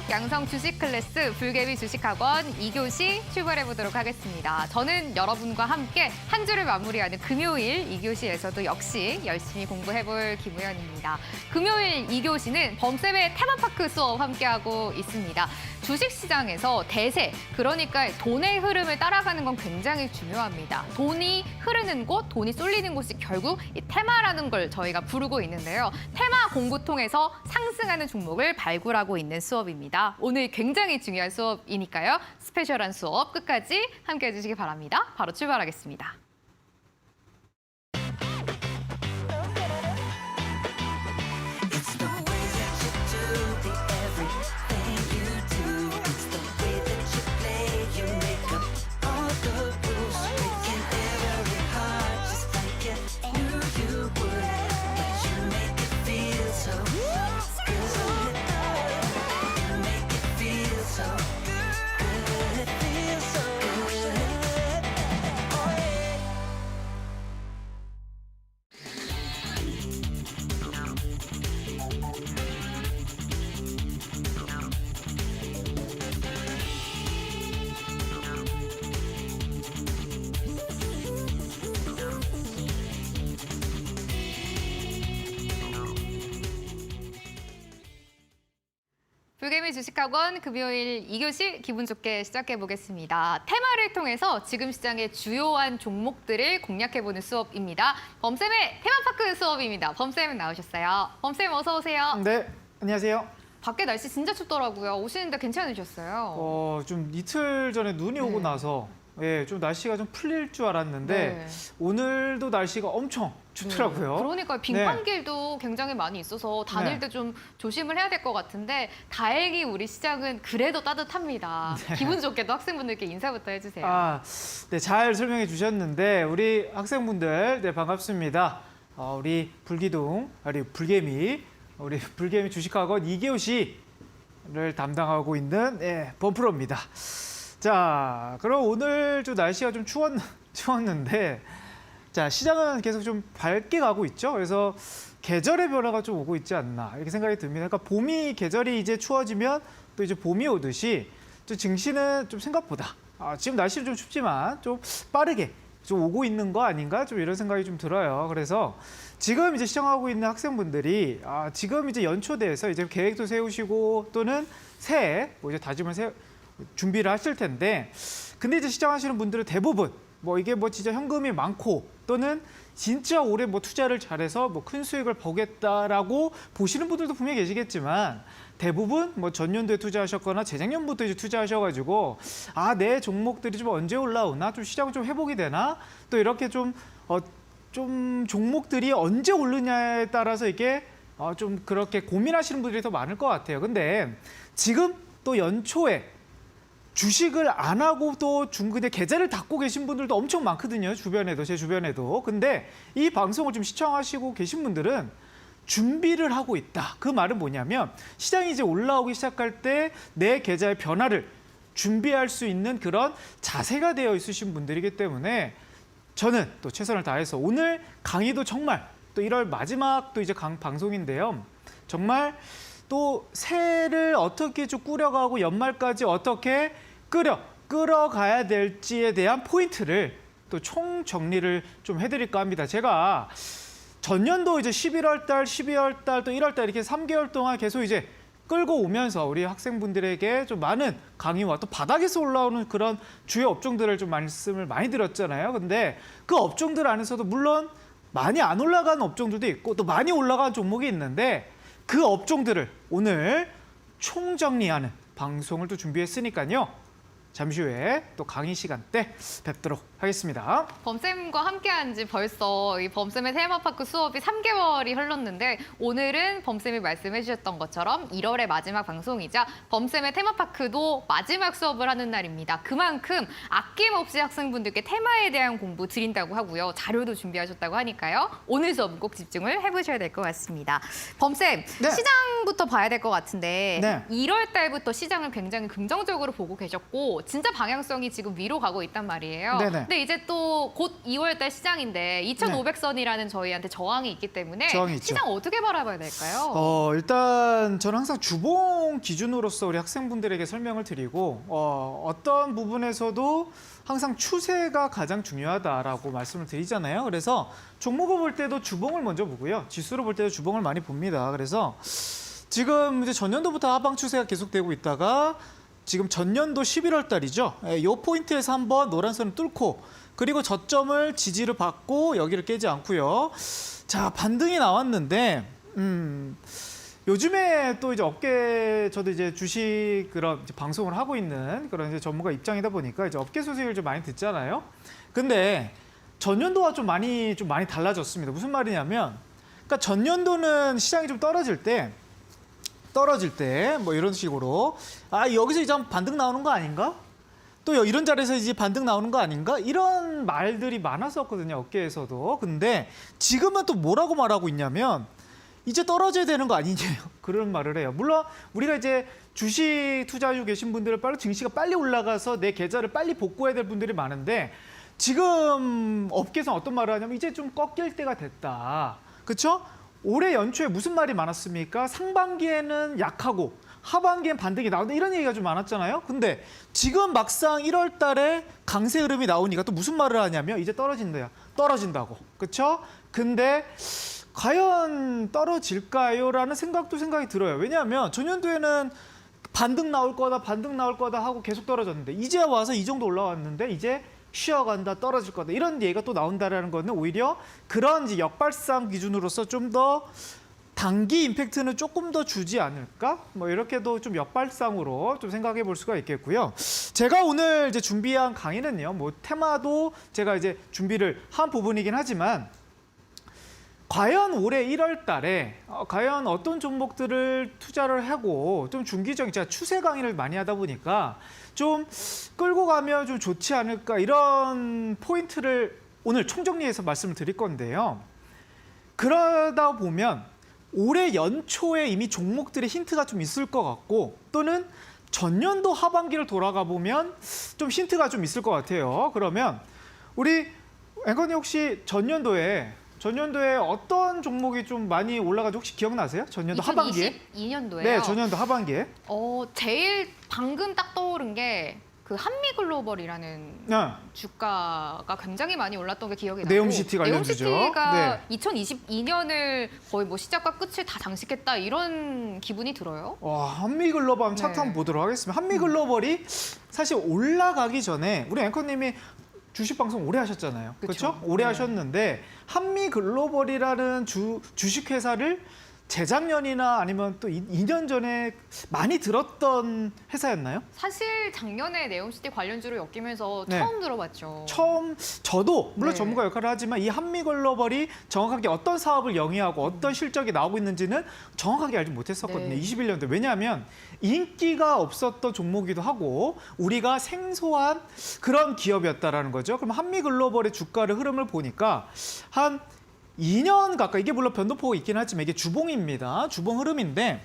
본격 양성 주식 클래스 불개미 주식학원 2교시 출발해 보도록 하겠습니다. 저는 여러분과 함께 한 주를 마무리하는 금요일 2교시에서도 역시 열심히 공부해 볼 김우연입니다. 금요일 2교시는 범쌤의 테마파크 수업 함께하고 있습니다. 주식시장에서 대세, 그러니까 돈의 흐름을 따라가는 건 굉장히 중요합니다. 돈이 흐르는 곳, 돈이 쏠리는 곳이 결국 이 테마라는 걸 저희가 부르고 있는데요. 테마 공부 통해서 상승하는 종목을 발굴하고 있는 수업입니다. 오늘 굉장히 중요한 수업이니까요. 스페셜한 수업 끝까지 함께해 주시기 바랍니다. 바로 출발하겠습니다. 불개미 주식학원 금요일 2교시 기분 좋게 시작해 보겠습니다. 테마를 통해서 지금 시장의 주요한 종목들을 공략해보는 수업입니다. 범쌤의 테마파크 수업입니다. 범쌤 나오셨어요. 범쌤 어서 오세요. 네, 안녕하세요. 밖에 날씨 진짜 춥더라고요. 오시는데 괜찮으셨어요? 좀 이틀 전에 눈이 오고 나서 좀 날씨가 좀 풀릴 줄 알았는데 오늘도 날씨가 엄청 춥더라고요. 그러니까 빙판길도 굉장히 많이 있어서 다닐 때 좀 조심을 해야 될 것 같은데 다행히 우리 시장은 그래도 따뜻합니다. 기분 좋게도 학생분들께 인사부터 해주세요. 네, 잘 설명해 주셨는데 우리 학생분들 반갑습니다. 우리 불기둥, 우리 불개미 주식학원 2교시를 담당하고 있는 범프로입니다. 자, 그럼 오늘 좀 날씨가 좀 추웠는데, 자, 시장은 계속 좀 밝게 가고 있죠. 그래서 계절의 변화가 좀 오고 있지 않나 이렇게 생각이 듭니다. 그러니까 봄이 계절이 이제 추워지면 또 이제 봄이 오듯이 좀 증시는 좀 생각보다 지금 날씨는 좀 춥지만 좀 빠르게 좀 오고 있는 거 아닌가 좀 이런 생각이 좀 들어요. 그래서 지금 이제 시청하고 있는 학생분들이 지금 이제 연초돼서 이제 계획도 세우시고 또는 새해 뭐 이제 다짐을 준비를 하실 텐데, 근데 이제 시청하시는 분들은 대부분 이게 진짜 현금이 많고 또는 진짜 올해 투자를 잘해서 큰 수익을 보겠다라고 보시는 분들도 분명히 계시겠지만, 대부분 전년도에 투자하셨거나 재작년부터 이제 투자하셔가지고 내 종목들이 좀 언제 올라오나, 좀 시장 좀 회복이 되나, 또 이렇게 좀 종목들이 언제 오르냐에 따라서 이게 좀 그렇게 고민하시는 분들이 더 많을 것 같아요. 근데 지금 또 연초에 주식을 안 하고 또 중근에 계좌를 닫고 계신 분들도 엄청 많거든요. 제 주변에도. 근데 이 방송을 좀 시청하시고 계신 분들은 준비를 하고 있다. 그 말은 뭐냐면 시장이 이제 올라오기 시작할 때 내 계좌의 변화를 준비할 수 있는 그런 자세가 되어 있으신 분들이기 때문에 저는 또 최선을 다해서 오늘 강의도 정말 또 1월 마지막 또 이제 방송인데요. 정말 또 새해를 어떻게 좀 꾸려가고 연말까지 어떻게 끌어가야 될지에 대한 포인트를 또 총 정리를 좀 해드릴까 합니다. 제가 전년도 이제 11월 달, 12월 달, 또 1월 달 이렇게 3개월 동안 계속 이제 끌고 오면서 우리 학생분들에게 좀 많은 강의와 또 바닥에서 올라오는 그런 주요 업종들을 좀 말씀을 많이 드렸잖아요. 근데 그 업종들 안에서도 물론 많이 안 올라간 업종들도 있고 또 많이 올라간 종목이 있는데, 그 업종들을 오늘 총정리하는 방송을 또 준비했으니까요. 잠시 후에 또 강의 시간 때 뵙도록 하겠습니다. 범쌤과 함께한 지 벌써 이 범쌤의 테마파크 수업이 3개월이 흘렀는데, 오늘은 범쌤이 말씀해 주셨던 것처럼 1월의 마지막 방송이자 범쌤의 테마파크도 마지막 수업을 하는 날입니다. 그만큼 아낌없이 학생분들께 테마에 대한 공부 드린다고 하고요. 자료도 준비하셨다고 하니까요. 오늘 수업은 꼭 집중을 해보셔야 될 것 같습니다. 범쌤, 시장부터 봐야 될 것 같은데 1월 달부터 시장을 굉장히 긍정적으로 보고 계셨고 진짜 방향성이 지금 위로 가고 있단 말이에요. 근데 근데 이제 또 곧 2월달 시장인데 2,500선이라는 저희한테 저항이 있기 때문에 저항이 있죠. 시장 어떻게 바라봐야 될까요? 일단 저는 항상 주봉 기준으로서 우리 학생분들에게 설명을 드리고 어떤 부분에서도 항상 추세가 가장 중요하다라고 말씀을 드리잖아요. 그래서 종목을 볼 때도 주봉을 먼저 보고요. 지수를 볼 때도 주봉을 많이 봅니다. 그래서 지금 이제 전년도부터 하방 추세가 계속되고 있다가 지금 전년도 11월 달이죠. 이 포인트에서 한번 노란선을 뚫고 그리고 저점을 지지를 받고 여기를 깨지 않고요. 자, 반등이 나왔는데 요즘에 또 이제 저도 이제 주식 그런 이제 방송을 하고 있는 그런 이제 전문가 입장이다 보니까 이제 업계 소식을 좀 많이 듣잖아요. 근데 전년도와 좀 많이 달라졌습니다. 무슨 말이냐면, 그러니까 전년도는 시장이 좀 떨어질 때 뭐 이런 식으로 여기서 이제 한번 반등 나오는 거 아닌가? 또 이런 자리에서 이제 반등 나오는 거 아닌가? 이런 말들이 많았었거든요, 업계에서도. 근데 지금은 또 뭐라고 말하고 있냐면 이제 떨어져야 되는 거 아니냐 그런 말을 해요. 물론 우리가 이제 주식 투자하고 계신 분들은 빨리 증시가 빨리 올라가서 내 계좌를 빨리 복구해야 될 분들이 많은데 지금 업계에서 어떤 말을 하냐면 이제 좀 꺾일 때가 됐다. 그렇죠? 올해 연초에 무슨 말이 많았습니까? 상반기에는 약하고 하반기엔 반등이 나온다 이런 얘기가 좀 많았잖아요. 근데 지금 막상 1월 달에 강세 흐름이 나오니까 또 무슨 말을 하냐면 이제 떨어진다고. 그렇죠? 근데 과연 떨어질까요? 라는 생각이 들어요. 왜냐하면 전년도에는 반등 나올 거다 하고 계속 떨어졌는데 이제 와서 이 정도 올라왔는데 이제 쉬어간다, 떨어질 거다 이런 얘기가 또 나온다라는 거는 오히려 그런 이제 역발상 기준으로서 좀 더 단기 임팩트는 조금 더 주지 않을까? 뭐 이렇게도 좀 역발상으로 좀 생각해 볼 수가 있겠고요. 제가 오늘 이제 준비한 강의는요, 뭐 테마도 제가 이제 준비를 한 부분이긴 하지만 과연 올해 1월 달에 과연 어떤 종목들을 투자를 하고 좀 중기적인 제가 추세 강의를 많이 하다 보니까 좀 끌고 가면 좀 좋지 않을까 이런 포인트를 오늘 총정리해서 말씀을 드릴 건데요. 그러다 보면 올해 연초에 이미 종목들의 힌트가 좀 있을 것 같고 또는 전년도 하반기를 돌아가 보면 좀 힌트가 좀 있을 것 같아요. 그러면 우리 앵커님 혹시 전년도에 어떤 종목이 좀 많이 올라가지고 혹시 기억나세요? 전년도 하반기에? 2022년도에요. 네, 전년도 하반기에. 제일 방금 딱 떠오른 게 그 한미글로벌이라는 주가가 굉장히 많이 올랐던 게 기억이 나고 네옴시티 관련주죠. 네옴시티가 2022년을 거의 뭐 시작과 끝을 다 장식했다 이런 기분이 들어요. 한미글로벌 차트 한번 보도록 하겠습니다. 한미글로벌이 사실 올라가기 전에 우리 앵커님이 주식 방송 오래 하셨잖아요. 그렇죠? 오래 하셨는데 한미글로벌이라는 주식 회사를 재작년이나 아니면 또 2년 전에 많이 들었던 회사였나요? 사실 작년에 네옴시티 관련주로 엮이면서 처음 들어봤죠. 저도 물론 전문가 역할을 하지만 이 한미글로벌이 정확하게 어떤 사업을 영위하고 어떤 실적이 나오고 있는지는 정확하게 알지 못했었거든요. 21년도. 왜냐하면 인기가 없었던 종목이기도 하고 우리가 생소한 그런 기업이었다라는 거죠. 그럼 한미글로벌의 주가의 흐름을 보니까 한 2년 가까이, 이게 물론 변동폭이 있긴 하지만 이게 주봉입니다. 주봉 흐름인데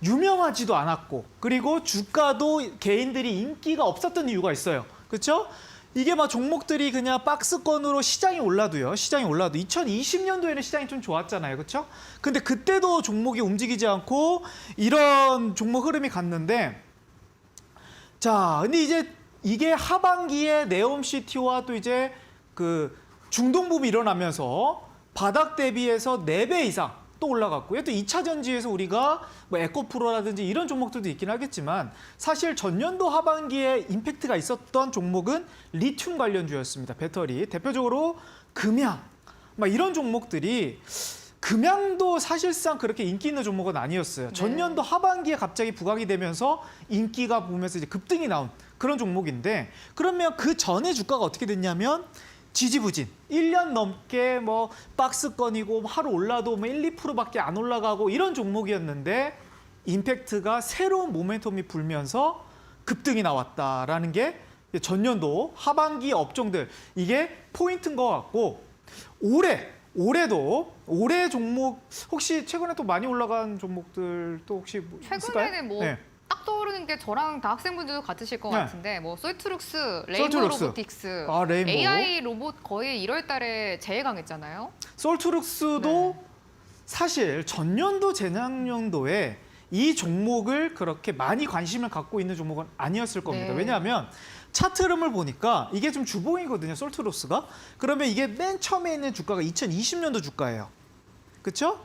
유명하지도 않았고 그리고 주가도 개인들이 인기가 없었던 이유가 있어요. 그렇죠? 이게 막 종목들이 그냥 박스권으로 시장이 올라도 2020년도에는 시장이 좀 좋았잖아요. 그렇죠? 근데 그때도 종목이 움직이지 않고 이런 종목 흐름이 갔는데 자, 근데 이제 이게 하반기에 네옴시티와 또 이제 그 중동붐이 일어나면서 바닥 대비해서 4배 이상 또 올라갔고요. 또 2차 전지에서 우리가 뭐 에코프로라든지 이런 종목들도 있긴 하겠지만 사실 전년도 하반기에 임팩트가 있었던 종목은 리튬 관련주였습니다. 배터리. 대표적으로 금양. 막 이런 종목들이 금양도 사실상 그렇게 인기 있는 종목은 아니었어요. 전년도 하반기에 갑자기 부각이 되면서 인기가 보면서 이제 급등이 나온 그런 종목인데 그러면 그 전에 주가가 어떻게 됐냐면 지지부진 1년 넘게 뭐 박스권이고 하루 올라도 뭐 1, 2%밖에 안 올라가고 이런 종목이었는데 임팩트가 새로운 모멘텀이 불면서 급등이 나왔다라는 게 전년도 하반기 업종들 이게 포인트인 것 같고 올해 종목 혹시 최근에 또 많이 올라간 종목들 또 혹시 뭐 있을까요? 최근에는 뭐 딱 막 떠오르는 게 저랑 다 학생분들도 같으실 것 네. 같은데 뭐 솔트룩스, 레인보우 솔트룩스. 로보틱스, 아, 레인보우. AI 로봇 거의 1월 달에 제일 강했잖아요. 솔트룩스도 네. 사실 전년도 재작년도에 이 종목을 그렇게 많이 관심을 갖고 있는 종목은 아니었을 겁니다. 네. 왜냐하면 차트 흐름을 보니까 이게 좀 주봉이거든요, 솔트룩스가. 그러면 이게 맨 처음에 있는 주가가 2020년도 주가예요. 그렇죠?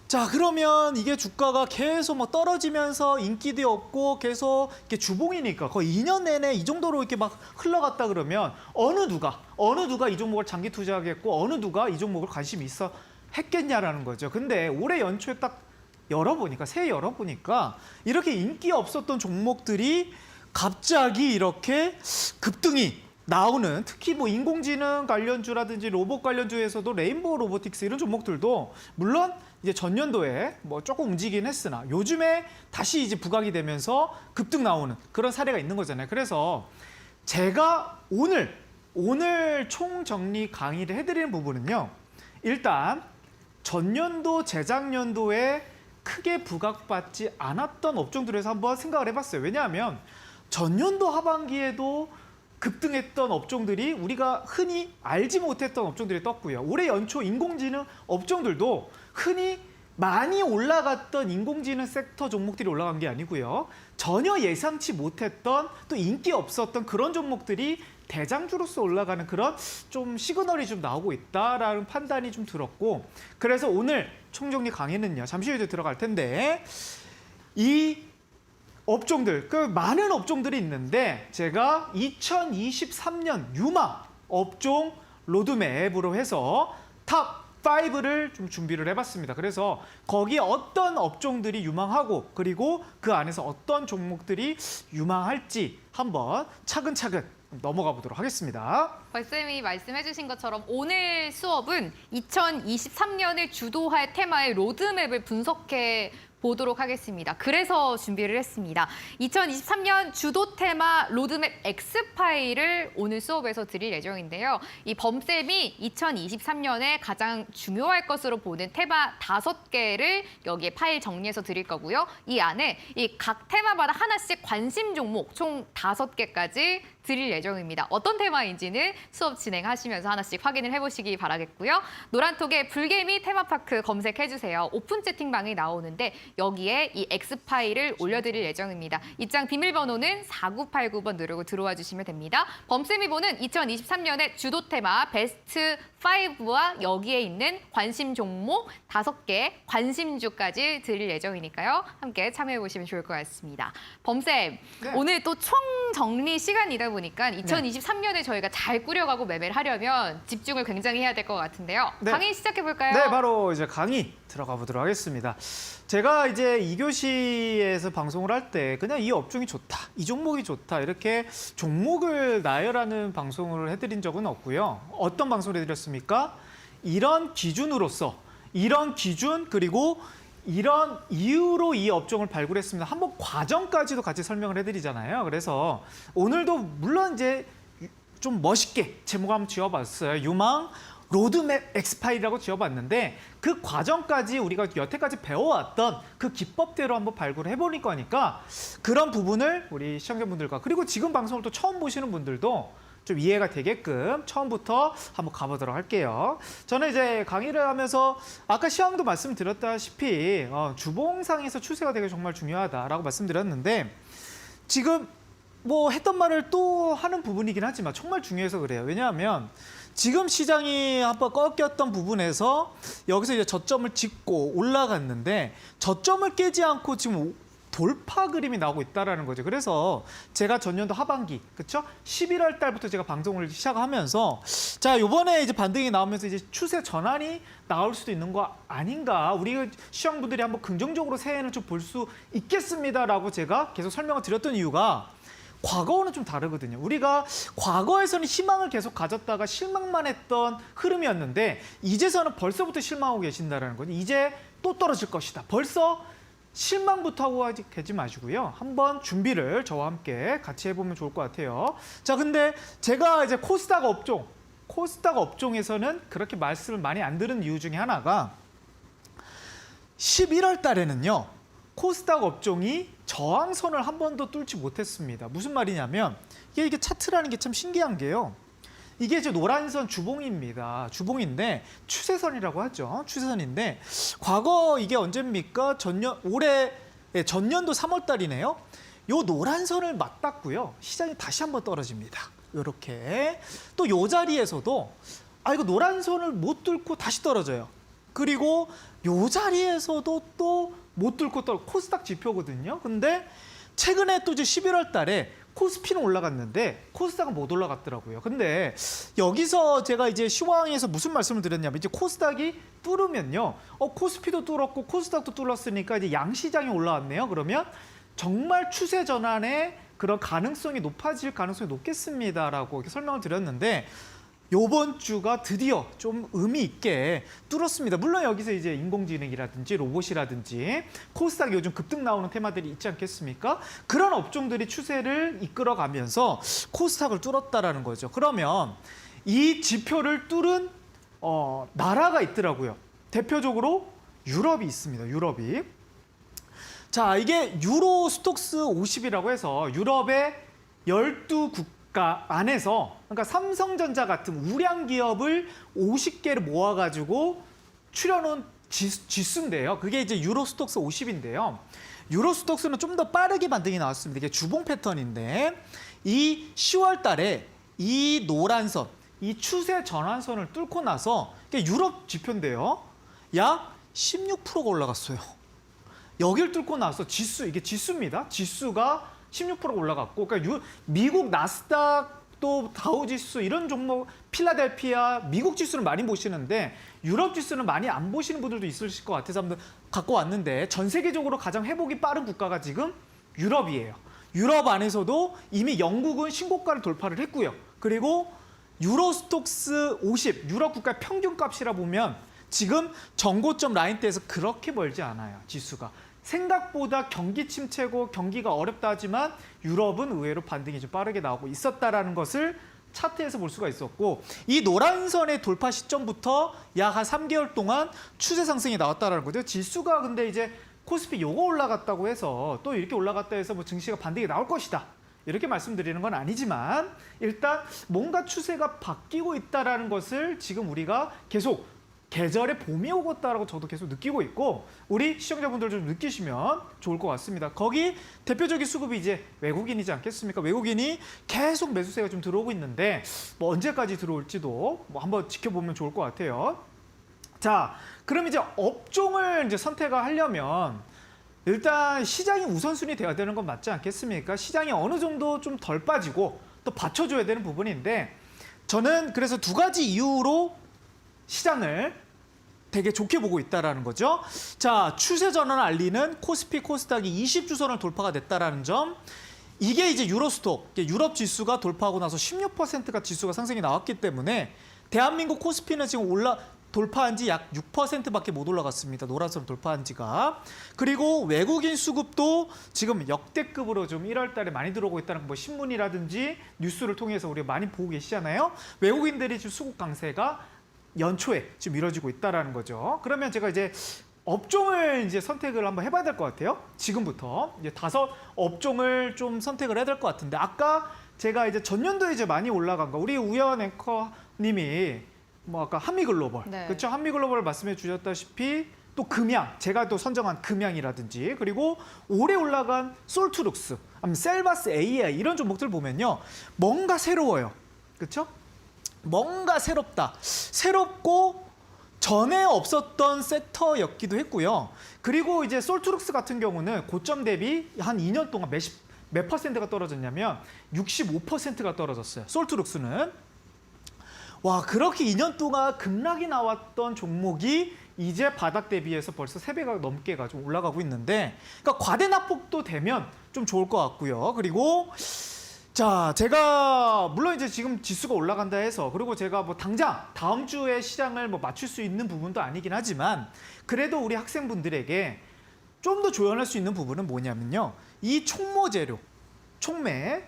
자, 그러면 이게 주가가 계속 막 떨어지면서 인기도 없고 계속 이렇게 주봉이니까 거의 2년 내내 이 정도로 이렇게 막 흘러갔다 그러면 어느 누가 이 종목을 장기 투자하겠고 어느 누가 이 종목을 관심이 있어 했겠냐라는 거죠. 근데 올해 연초에 딱 새해 열어보니까 이렇게 인기 없었던 종목들이 갑자기 이렇게 급등이 나오는, 특히 뭐 인공지능 관련주라든지 로봇 관련주에서도 레인보우 로보틱스 이런 종목들도 물론 이제 전년도에 뭐 조금 움직이긴 했으나 요즘에 다시 이제 부각이 되면서 급등 나오는 그런 사례가 있는 거잖아요. 그래서 제가 오늘 총정리 강의를 해드리는 부분은요. 일단 전년도, 재작년도에 크게 부각받지 않았던 업종들에서 한번 생각을 해봤어요. 왜냐하면 전년도 하반기에도 급등했던 업종들이 우리가 흔히 알지 못했던 업종들이 떴고요. 올해 연초 인공지능 업종들도 흔히 많이 올라갔던 인공지능 섹터 종목들이 올라간 게 아니고요. 전혀 예상치 못했던 또 인기 없었던 그런 종목들이 대장주로서 올라가는 그런 좀 시그널이 좀 나오고 있다라는 판단이 좀 들었고, 그래서 오늘 총정리 강의는요. 잠시 후에 들어갈 텐데 이 업종들, 그 많은 업종들이 있는데 제가 2023년 유망 업종 로드맵으로 해서 탑 5를 좀 준비를 해봤습니다. 그래서 거기에 어떤 업종들이 유망하고 그리고 그 안에서 어떤 종목들이 유망할지 한번 차근차근 넘어가 보도록 하겠습니다. 벌쌤이 말씀해주신 것처럼 오늘 수업은 2023년을 주도할 테마의 로드맵을 분석해 보도록 하겠습니다. 그래서 준비를 했습니다. 2023년 주도 테마 로드맵 X 파일을 오늘 수업에서 드릴 예정인데요. 이 범쌤이 2023년에 가장 중요할 것으로 보는 테마 5개를 여기에 파일 정리해서 드릴 거고요. 이 안에 이 각 테마마다 하나씩 관심 종목 총 5개까지 드릴 예정입니다. 어떤 테마인지는 수업 진행하시면서 하나씩 확인을 해보시기 바라겠고요. 노란톡에 불개미 테마파크 검색해주세요. 오픈 채팅방이 나오는데 여기에 이 X 파일을 올려드릴 예정입니다. 입장 비밀번호는 4989번 누르고 들어와 주시면 됩니다. 범쌤이 보는 2023년의 주도 테마 베스트 5와 여기에 있는 관심 종목 5개, 관심주까지 드릴 예정이니까요. 함께 참여해보시면 좋을 것 같습니다. 범쌤, 네. 오늘 또 총정리 시간이다 보니까 2023년에 저희가 잘 꾸려가고 매매를 하려면 집중을 굉장히 해야 될 것 같은데요. 네. 강의 시작해볼까요? 네, 바로 이제 강의 들어가 보도록 하겠습니다. 제가 이제 2교시에서 방송을 할 때 그냥 이 업종이 좋다, 이 종목이 좋다 이렇게 종목을 나열하는 방송을 해드린 적은 없고요. 어떤 방송을 해드렸습니까? 이런 기준으로서, 이런 기준 그리고 이런 이유로 이 업종을 발굴했습니다. 한번 과정까지도 같이 설명을 해드리잖아요. 그래서 오늘도 물론 이제 좀 멋있게 제목 한번 지어봤어요. 유망 로드맵 X파일이라고 지어봤는데 그 과정까지 우리가 여태까지 배워왔던 그 기법대로 한번 발굴을 해볼 거니까 그런 부분을 우리 시청자분들과 그리고 지금 방송을 또 처음 보시는 분들도 좀 이해가 되게끔 처음부터 한번 가보도록 할게요. 저는 이제 강의를 하면서 아까 시황도 말씀드렸다시피 주봉상에서 추세가 되게 정말 중요하다라고 말씀드렸는데 지금 뭐 했던 말을 또 하는 부분이긴 하지만 정말 중요해서 그래요. 왜냐하면 지금 시장이 한번 꺾였던 부분에서 여기서 이제 저점을 짚고 올라갔는데 저점을 깨지 않고 지금 돌파 그림이 나오고 있다라는 거죠. 그래서 제가 전년도 하반기, 그렇죠? 11월 달부터 제가 방송을 시작하면서 자, 이번에 이제 반등이 나오면서 이제 추세 전환이 나올 수도 있는 거 아닌가? 우리 시청분들이 한번 긍정적으로 새해는 좀 볼 수 있겠습니다라고 제가 계속 설명을 드렸던 이유가 과거와는 좀 다르거든요. 우리가 과거에서는 희망을 계속 가졌다가 실망만 했던 흐름이었는데 이제서는 벌써부터 실망하고 계신다는 거죠. 이제 또 떨어질 것이다. 벌써 실망부터 하고 계지 마시고요. 한번 준비를 저와 함께 같이 해보면 좋을 것 같아요. 자, 근데 제가 이제 코스닥 업종에서는 그렇게 말씀을 많이 안 들은 이유 중에 하나가 11월 달에는요. 코스닥 업종이 저항선을 한 번도 뚫지 못했습니다. 무슨 말이냐면 이게 차트라는 게 참 신기한 게요. 이게 이제 노란선 주봉입니다. 주봉인데 추세선이라고 하죠. 추세선인데 과거 이게 언제입니까? 전년도 3월 달이네요. 요 노란선을 맞닿고요. 시장이 다시 한번 떨어집니다. 이렇게 또 요 자리에서도 이거 노란선을 못 뚫고 다시 떨어져요. 그리고 요 자리에서도 또 못 뚫고 코스닥 지표거든요. 근데 최근에 또 이제 11월 달에 코스피는 올라갔는데 코스닥은 못 올라갔더라고요. 근데 여기서 제가 이제 시황에서 무슨 말씀을 드렸냐면 이제 코스닥이 뚫으면요. 코스피도 뚫었고 코스닥도 뚫었으니까 이제 양시장이 올라왔네요. 그러면 정말 추세 전환의 그런 가능성이 높아질 가능성이 높겠습니다라고 이렇게 설명을 드렸는데 요번 주가 드디어 좀 의미 있게 뚫었습니다. 물론 여기서 이제 인공지능이라든지 로봇이라든지 코스닥 요즘 급등 나오는 테마들이 있지 않겠습니까? 그런 업종들이 추세를 이끌어가면서 코스닥을 뚫었다라는 거죠. 그러면 이 지표를 뚫은 나라가 있더라고요. 대표적으로 유럽이 있습니다. 유럽이. 자, 이게 유로 스톡스 50이라고 해서 유럽의 12국가 안에서 그러니까 삼성전자 같은 우량 기업을 50개를 모아가지고 추려놓은 지수인데요. 그게 이제 유로 스톡스 50인데요. 유로 스톡스는 좀 더 빠르게 반등이 나왔습니다. 이게 주봉 패턴인데 이 10월 달에 이 노란선, 이 추세 전환선을 뚫고 나서 이게 유럽 지표인데요. 약 16%가 올라갔어요. 여길 뚫고 나서 지수, 이게 지수입니다. 지수가 16%가 올라갔고, 그러니까 미국 나스닥 또 다우지수 이런 종목, 필라델피아, 미국 지수는 많이 보시는데 유럽 지수는 많이 안 보시는 분들도 있으실 것 같아서 한번 갖고 왔는데 전 세계적으로 가장 회복이 빠른 국가가 지금 유럽이에요. 유럽 안에서도 이미 영국은 신고가를 돌파를 했고요. 그리고 유로스톡스 50, 유럽 국가 평균값이라 보면 지금 정고점 라인대에서 그렇게 멀지 않아요. 지수가. 생각보다 경기 침체고 경기가 어렵다 하지만 유럽은 의외로 반등이 좀 빠르게 나오고 있었다라는 것을 차트에서 볼 수가 있었고 이 노란선의 돌파 시점부터 약 한 3개월 동안 추세 상승이 나왔다라는 거죠. 지수가 근데 이제 코스피 요거 올라갔다고 해서 또 이렇게 올라갔다 해서 뭐 증시가 반등이 나올 것이다. 이렇게 말씀드리는 건 아니지만 일단 뭔가 추세가 바뀌고 있다라는 것을 지금 우리가 계속 계절에 봄이 오고 있다라고 저도 계속 느끼고 있고 우리 시청자분들 좀 느끼시면 좋을 것 같습니다. 거기 대표적인 수급이 이제 외국인이지 않겠습니까? 외국인이 계속 매수세가 좀 들어오고 있는데 뭐 언제까지 들어올지도 뭐 한번 지켜보면 좋을 것 같아요. 자, 그럼 이제 업종을 이제 선택을 하려면 일단 시장이 우선순위 돼야 되는 건 맞지 않겠습니까? 시장이 어느 정도 좀 덜 빠지고 또 받쳐줘야 되는 부분인데 저는 그래서 두 가지 이유로 시장을 되게 좋게 보고 있다라는 거죠. 자, 추세 전환을 알리는 코스피, 코스닥이 20주선을 돌파가 됐다라는 점. 이게 이제 유로스톡, 유럽 지수가 돌파하고 나서 16%가 지수가 상승이 나왔기 때문에 대한민국 코스피는 지금 돌파한 지 약 6%밖에 못 올라갔습니다. 노란선 돌파한 지가. 그리고 외국인 수급도 지금 역대급으로 좀 1월 달에 많이 들어오고 있다는 뭐 신문이라든지 뉴스를 통해서 우리가 많이 보고 계시잖아요. 외국인들이 지금 수급 강세가 연초에 지금 이뤄지고 있다라는 거죠. 그러면 제가 이제 업종을 이제 선택을 한번 해봐야 될 것 같아요. 지금부터 이제 5 업종을 좀 선택을 해야 될 것 같은데 아까 제가 이제 전년도에 이제 많이 올라간 거 우리 우연 앵커님이 뭐 아까 한미글로벌 네. 그렇죠? 한미글로벌 말씀해 주셨다시피 또 금양 제가 또 선정한 금양이라든지 그리고 올해 올라간 솔트룩스, 셀바스 AI 이런 종목들 보면요 뭔가 새로워요, 그렇죠? 뭔가 새롭다. 새롭고 전에 없었던 섹터였기도 했고요. 그리고 이제 솔트룩스 같은 경우는 고점 대비 한 2년 동안 몇 퍼센트가 떨어졌냐면 65%가 떨어졌어요. 솔트룩스는. 와, 그렇게 2년 동안 급락이 나왔던 종목이 이제 바닥 대비해서 벌써 3배가 넘게 가지고 올라가고 있는데 그러니까 과대 낙폭도 되면 좀 좋을 것 같고요. 그리고 자, 제가 물론 이제 지금 지수가 올라간다 해서 그리고 제가 뭐 당장 다음 주에 시장을 뭐 맞출 수 있는 부분도 아니긴 하지만 그래도 우리 학생분들에게 좀 더 조언할 수 있는 부분은 뭐냐면요. 이 총모 재료, 총매라는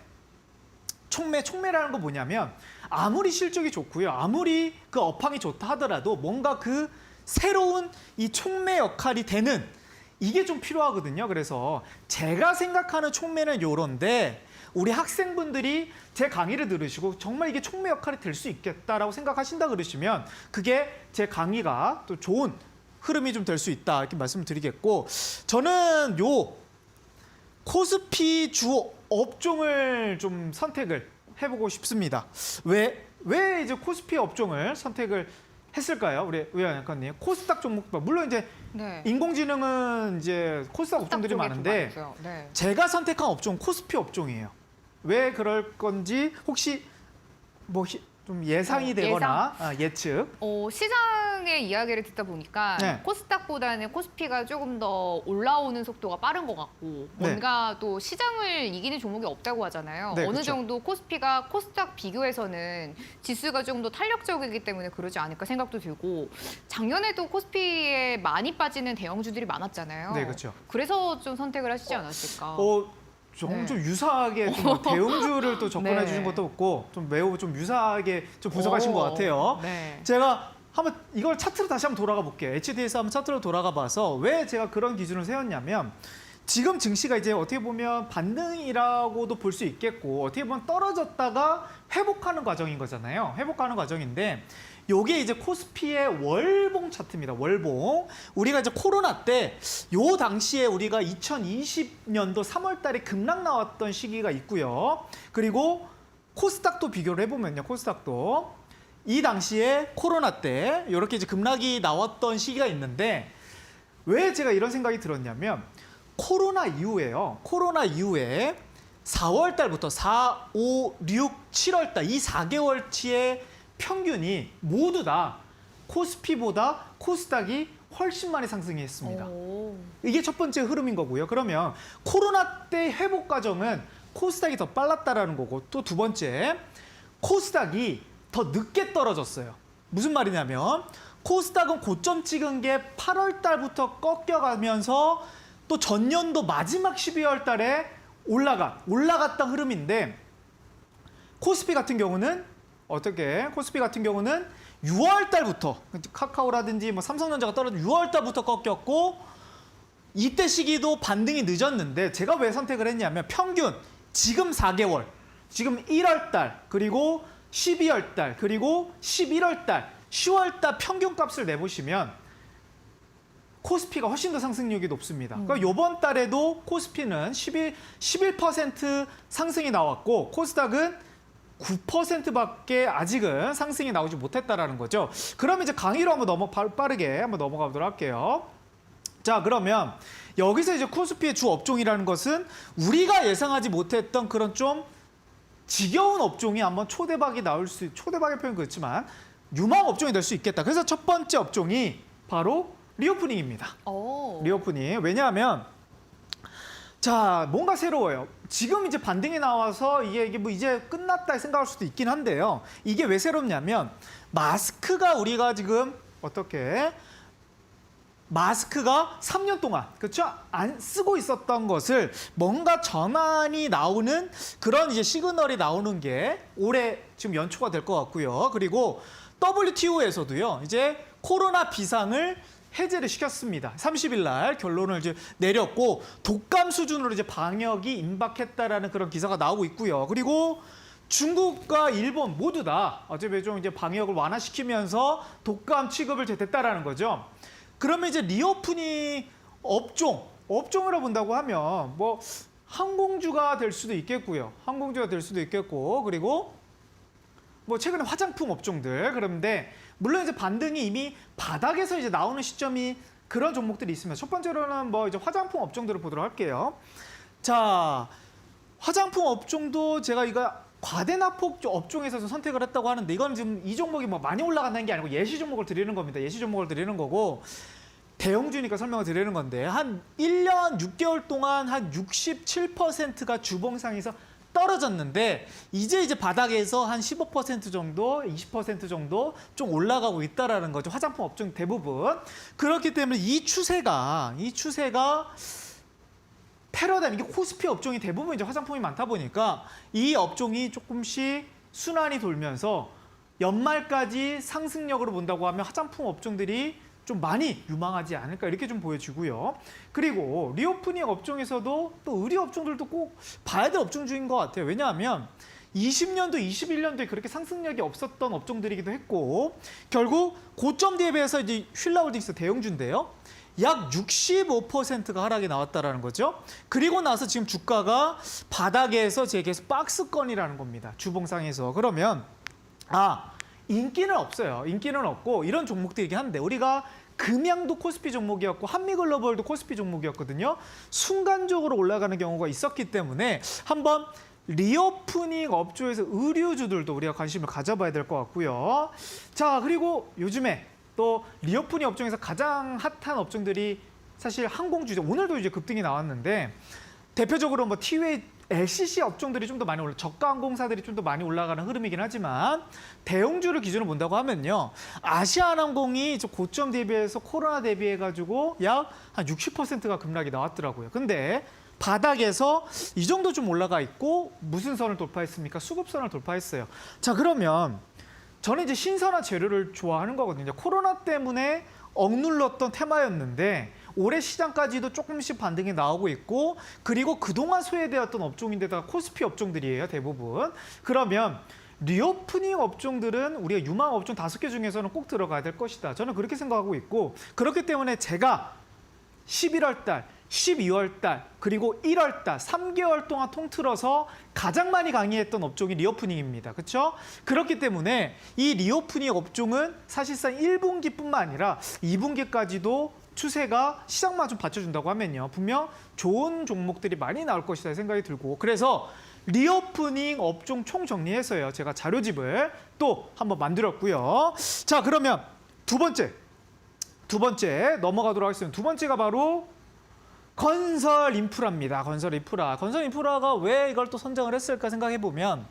거 뭐냐면 아무리 실적이 좋고요. 아무리 그 업황이 좋다 하더라도 뭔가 그 새로운 이 총매 역할이 되는 이게 좀 필요하거든요. 그래서 제가 생각하는 촉매는 요런데 우리 학생분들이 제 강의를 들으시고 정말 이게 촉매 역할이 될 수 있겠다라고 생각하신다 그러시면 그게 제 강의가 또 좋은 흐름이 좀 될 수 있다 이렇게 말씀을 드리겠고, 저는 요 코스피 주 업종을 좀 선택을 해보고 싶습니다. 왜 이제 코스피 업종을 선택을 했을까요? 우리 의원님, 코스닥 종목, 물론 이제 네. 인공지능은 이제 코스닥 업종들이 쪽에 좀 많은데 많죠. 네. 제가 선택한 업종 코스피 업종이에요. 왜 그럴 건지 혹시 뭐 좀 예상이 되거나 예측. 시장의 이야기를 듣다 보니까 네. 코스닥보다는 코스피가 조금 더 올라오는 속도가 빠른 것 같고 뭔가 또 시장을 이기는 종목이 없다고 하잖아요. 네, 어느 그쵸. 정도 코스피가 코스닥 비교해서는 지수가 조금 더 탄력적이기 때문에 그러지 않을까 생각도 들고, 작년에도 코스피에 많이 빠지는 대형주들이 많았잖아요. 네, 그렇죠. 그래서 좀 선택을 하시지 않았을까. 좀 네. 유사하게 좀 대형주를 또 접근해 네. 주신 것도 없고 좀 매우 좀 유사하게 좀 분석하신 것 같아요. 네. 제가 한번 이걸 차트로 다시 한번 돌아가 볼게요. HDS 한번 차트로 돌아가 봐서 왜 제가 그런 기준을 세웠냐면, 지금 증시가 이제 어떻게 보면 반등이라고도 볼 수 있겠고 어떻게 보면 떨어졌다가 회복하는 과정인 거잖아요. 회복하는 과정인데 요게 이제 코스피의 월봉 차트입니다. 월봉. 우리가 이제 코로나 때 요 당시에 우리가 2020년도 3월 달에 급락 나왔던 시기가 있고요. 그리고 코스닥도 비교를 해보면요. 코스닥도 이 당시에 코로나 때 이렇게 이제 급락이 나왔던 시기가 있는데, 왜 제가 이런 생각이 들었냐면 코로나 이후에요. 코로나 이후에 4월 달부터 4, 5, 6, 7월 달 이 4개월치의 평균이 모두 다 코스피보다 코스닥이 훨씬 많이 상승했습니다. 이게 첫 번째 흐름인 거고요. 그러면 코로나 때 회복 과정은 코스닥이 더 빨랐다라는 거고, 또 두 번째, 코스닥이 더 늦게 떨어졌어요. 무슨 말이냐면 코스닥은 고점 찍은 게 8월 달부터 꺾여가면서 또 전년도 마지막 12월 달에 올라갔던 흐름인데, 코스피 같은 경우는 어떻게? 코스피 같은 경우는 6월 달부터 카카오라든지 뭐 삼성전자가 떨어진 6월 달부터 꺾였고, 이때 시기도 반등이 늦었는데 제가 왜 선택을 했냐면 평균 지금 4개월, 지금 1월 달, 그리고 12월 달, 그리고 11월 달, 10월 달 평균 값을 내보시면 코스피가 훨씬 더 상승력이 높습니다. 그러니까 이번 달에도 코스피는 11% 상승이 나왔고 코스닥은 9%밖에 아직은 상승이 나오지 못했다라는 거죠. 그러면 이제 강의로 한번 빠르게 한번 넘어가 보도록 할게요. 자, 그러면 여기서 이제 코스피의 주 업종이라는 것은 우리가 예상하지 못했던 그런 좀 지겨운 업종이 한번 초대박의 표현 그렇지만 유망 업종이 될 수 있겠다. 그래서 첫 번째 업종이 바로 리오프닝입니다. 리오프닝. 왜냐하면 자, 뭔가 새로워요. 지금 이제 반등이 나와서 이게 뭐 이제 끝났다 생각할 수도 있긴 한데요. 이게 왜 새롭냐면 마스크가 우리가 지금 마스크가 3년 동안 그렇죠? 안 쓰고 있었던 것을 뭔가 전환이 나오는 그런 이제 시그널이 나오는 게 올해 지금 연초가 될 것 같고요. 그리고 WTO에서도요. 이제 코로나 비상을 해제를 시켰습니다. 30일 날 결론을 이제 내렸고 독감 수준으로 이제 방역이 임박했다라는 그런 기사가 나오고 있고요. 그리고 중국과 일본 모두 다 어차피 좀 이제 방역을 완화시키면서 독감 취급을 됐다라는 거죠. 그러면 이제 리오프닝 업종으로 본다고 하면 뭐 항공주가 될 수도 있겠고요. 항공주가 될 수도 있겠고, 그리고 뭐 최근에 화장품 업종들. 그런데 물론 이제 반등이 이미 바닥에서 이제 나오는 시점이 그런 종목들이 있습니다. 첫 번째로는 뭐 이제 화장품 업종들을 보도록 할게요. 자, 화장품 업종도 제가 이거 과대납폭 업종에서 선택을 했다고 하는데, 이건 지금 이 종목이 뭐 많이 올라간다는 게 아니고 예시 종목을 드리는 겁니다. 예시 종목을 드리는 거고, 대형주니까 설명을 드리는 건데, 한 1년 6개월 동안 한 67%가 주봉상에서 떨어졌는데 이제 바닥에서 한 15% 정도, 20% 정도 좀 올라가고 있다라는 거죠. 화장품 업종 대부분. 그렇기 때문에 이 추세가 패러다임, 이게 코스피 업종이 대부분 이제 화장품이 많다 보니까 이 업종이 조금씩 순환이 돌면서 연말까지 상승력으로 본다고 하면 화장품 업종들이 좀 많이 유망하지 않을까 이렇게 좀 보여지고요. 그리고 리오프닝 업종에서도 또 의료 업종들도 꼭 봐야 될 업종 중인 것 같아요. 왜냐하면 20년도, 21년도에 그렇게 상승력이 없었던 업종들이기도 했고 결국 고점 대비해서 이제 휠라홀딩스 대형주인데요. 약 65%가 하락이 나왔다라는 거죠. 그리고 나서 지금 주가가 바닥에서 계속 박스권이라는 겁니다. 주봉상에서. 그러면 인기는 없어요. 인기는 없고 이런 종목들이긴 한데 우리가 금양도 코스피 종목이었고 한미글로벌도 코스피 종목이었거든요. 순간적으로 올라가는 경우가 있었기 때문에 한번 리오프닝 업종에서 의류주들도 우리가 관심을 가져봐야 될 것 같고요. 자, 그리고 요즘에 또 리오프닝 업종에서 가장 핫한 업종들이 사실 항공주죠. 오늘도 이제 급등이 나왔는데 대표적으로 뭐 티웨이, LCC 업종들이 좀 더 많이 저가 항공사들이 좀 더 많이 올라가는 흐름이긴 하지만 대형주를 기준으로 본다고 하면요. 아시아나항공이 고점 대비해서 코로나 대비해가지고 약 한 60%가 급락이 나왔더라고요. 근데 바닥에서 이 정도 좀 올라가 있고 무슨 선을 돌파했습니까? 수급선을 돌파했어요. 자, 그러면 저는 이제 신선한 재료를 좋아하는 거거든요. 코로나 때문에 억눌렀던 테마였는데 올해 시장까지도 조금씩 반등이 나오고 있고 그리고 그동안 소외되었던 업종인데다가 코스피 업종들이에요, 대부분. 그러면 리오프닝 업종들은 우리가 유망 업종 5개 중에서는 꼭 들어가야 될 것이다. 저는 그렇게 생각하고 있고 그렇기 때문에 제가 11월 달, 12월 달, 그리고 1월 달 3개월 동안 통틀어서 가장 많이 강의했던 업종이 리오프닝입니다. 그렇죠? 그렇기 때문에 이 리오프닝 업종은 사실상 1분기뿐만 아니라 2분기까지도 추세가 시장만 좀 받쳐준다고 하면요. 분명 좋은 종목들이 많이 나올 것이다 생각이 들고 그래서 리오프닝 업종 총정리해서요. 제가 자료집을 또 한번 만들었고요. 자, 그러면 두 번째 넘어가도록 하겠습니다. 두 번째가 바로 건설 인프라입니다. 건설 인프라. 건설 인프라가 왜 이걸 또 선정을 했을까 생각해 보면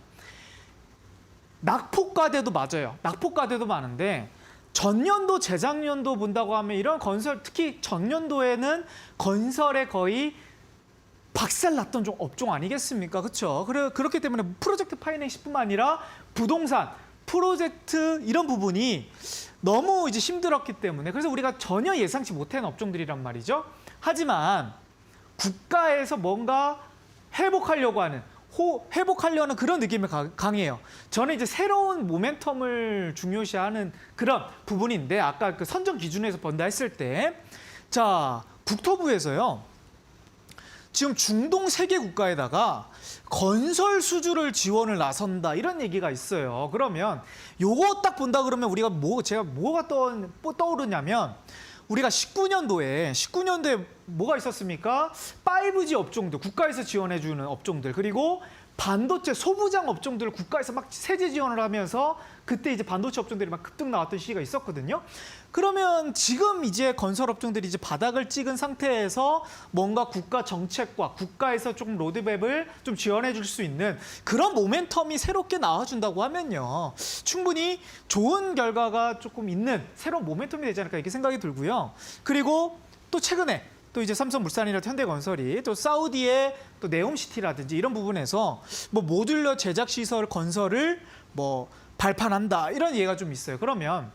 낙폭과대도 맞아요. 낙폭과대도 많은데 전년도, 재작년도 본다고 하면 이런 건설, 특히 전년도에는 건설에 거의 박살났던 좀 업종 아니겠습니까? 그렇죠? 그렇기 때문에 프로젝트 파이낸스뿐만 아니라 부동산, 프로젝트 이런 부분이 너무 이제 힘들었기 때문에 그래서 우리가 전혀 예상치 못한 업종들이란 말이죠. 하지만 국가에서 뭔가 회복하려는 그런 느낌이 강해요. 저는 이제 새로운 모멘텀을 중요시하는 그런 부분인데 아까 그 선정 기준에서 본다 했을 때 자, 국토부에서요. 지금 중동 3개 국가에다가 건설 수주를 지원을 나선다 이런 얘기가 있어요. 그러면 요거 딱 본다 그러면 우리가 제가 뭐가 떠오르냐면 우리가 19년도에 뭐가 있었습니까? 5G 업종들, 국가에서 지원해주는 업종들, 그리고 반도체 소부장 업종들을 국가에서 막 세제 지원을 하면서 그때 이제 반도체 업종들이 막 급등 나왔던 시기가 있었거든요. 그러면 지금 이제 건설 업종들이 이제 바닥을 찍은 상태에서 뭔가 국가 정책과 국가에서 조금 로드맵을 좀 지원해 줄 수 있는 그런 모멘텀이 새롭게 나와준다고 하면요. 충분히 좋은 결과가 조금 있는 새로운 모멘텀이 되지 않을까 이렇게 생각이 들고요. 그리고 또 최근에 또 이제 삼성물산이나 현대건설이 또 사우디의 또 네옴시티라든지 이런 부분에서 뭐 모듈러 제작 시설 건설을 뭐 발판한다 이런 얘기가 좀 있어요. 그러면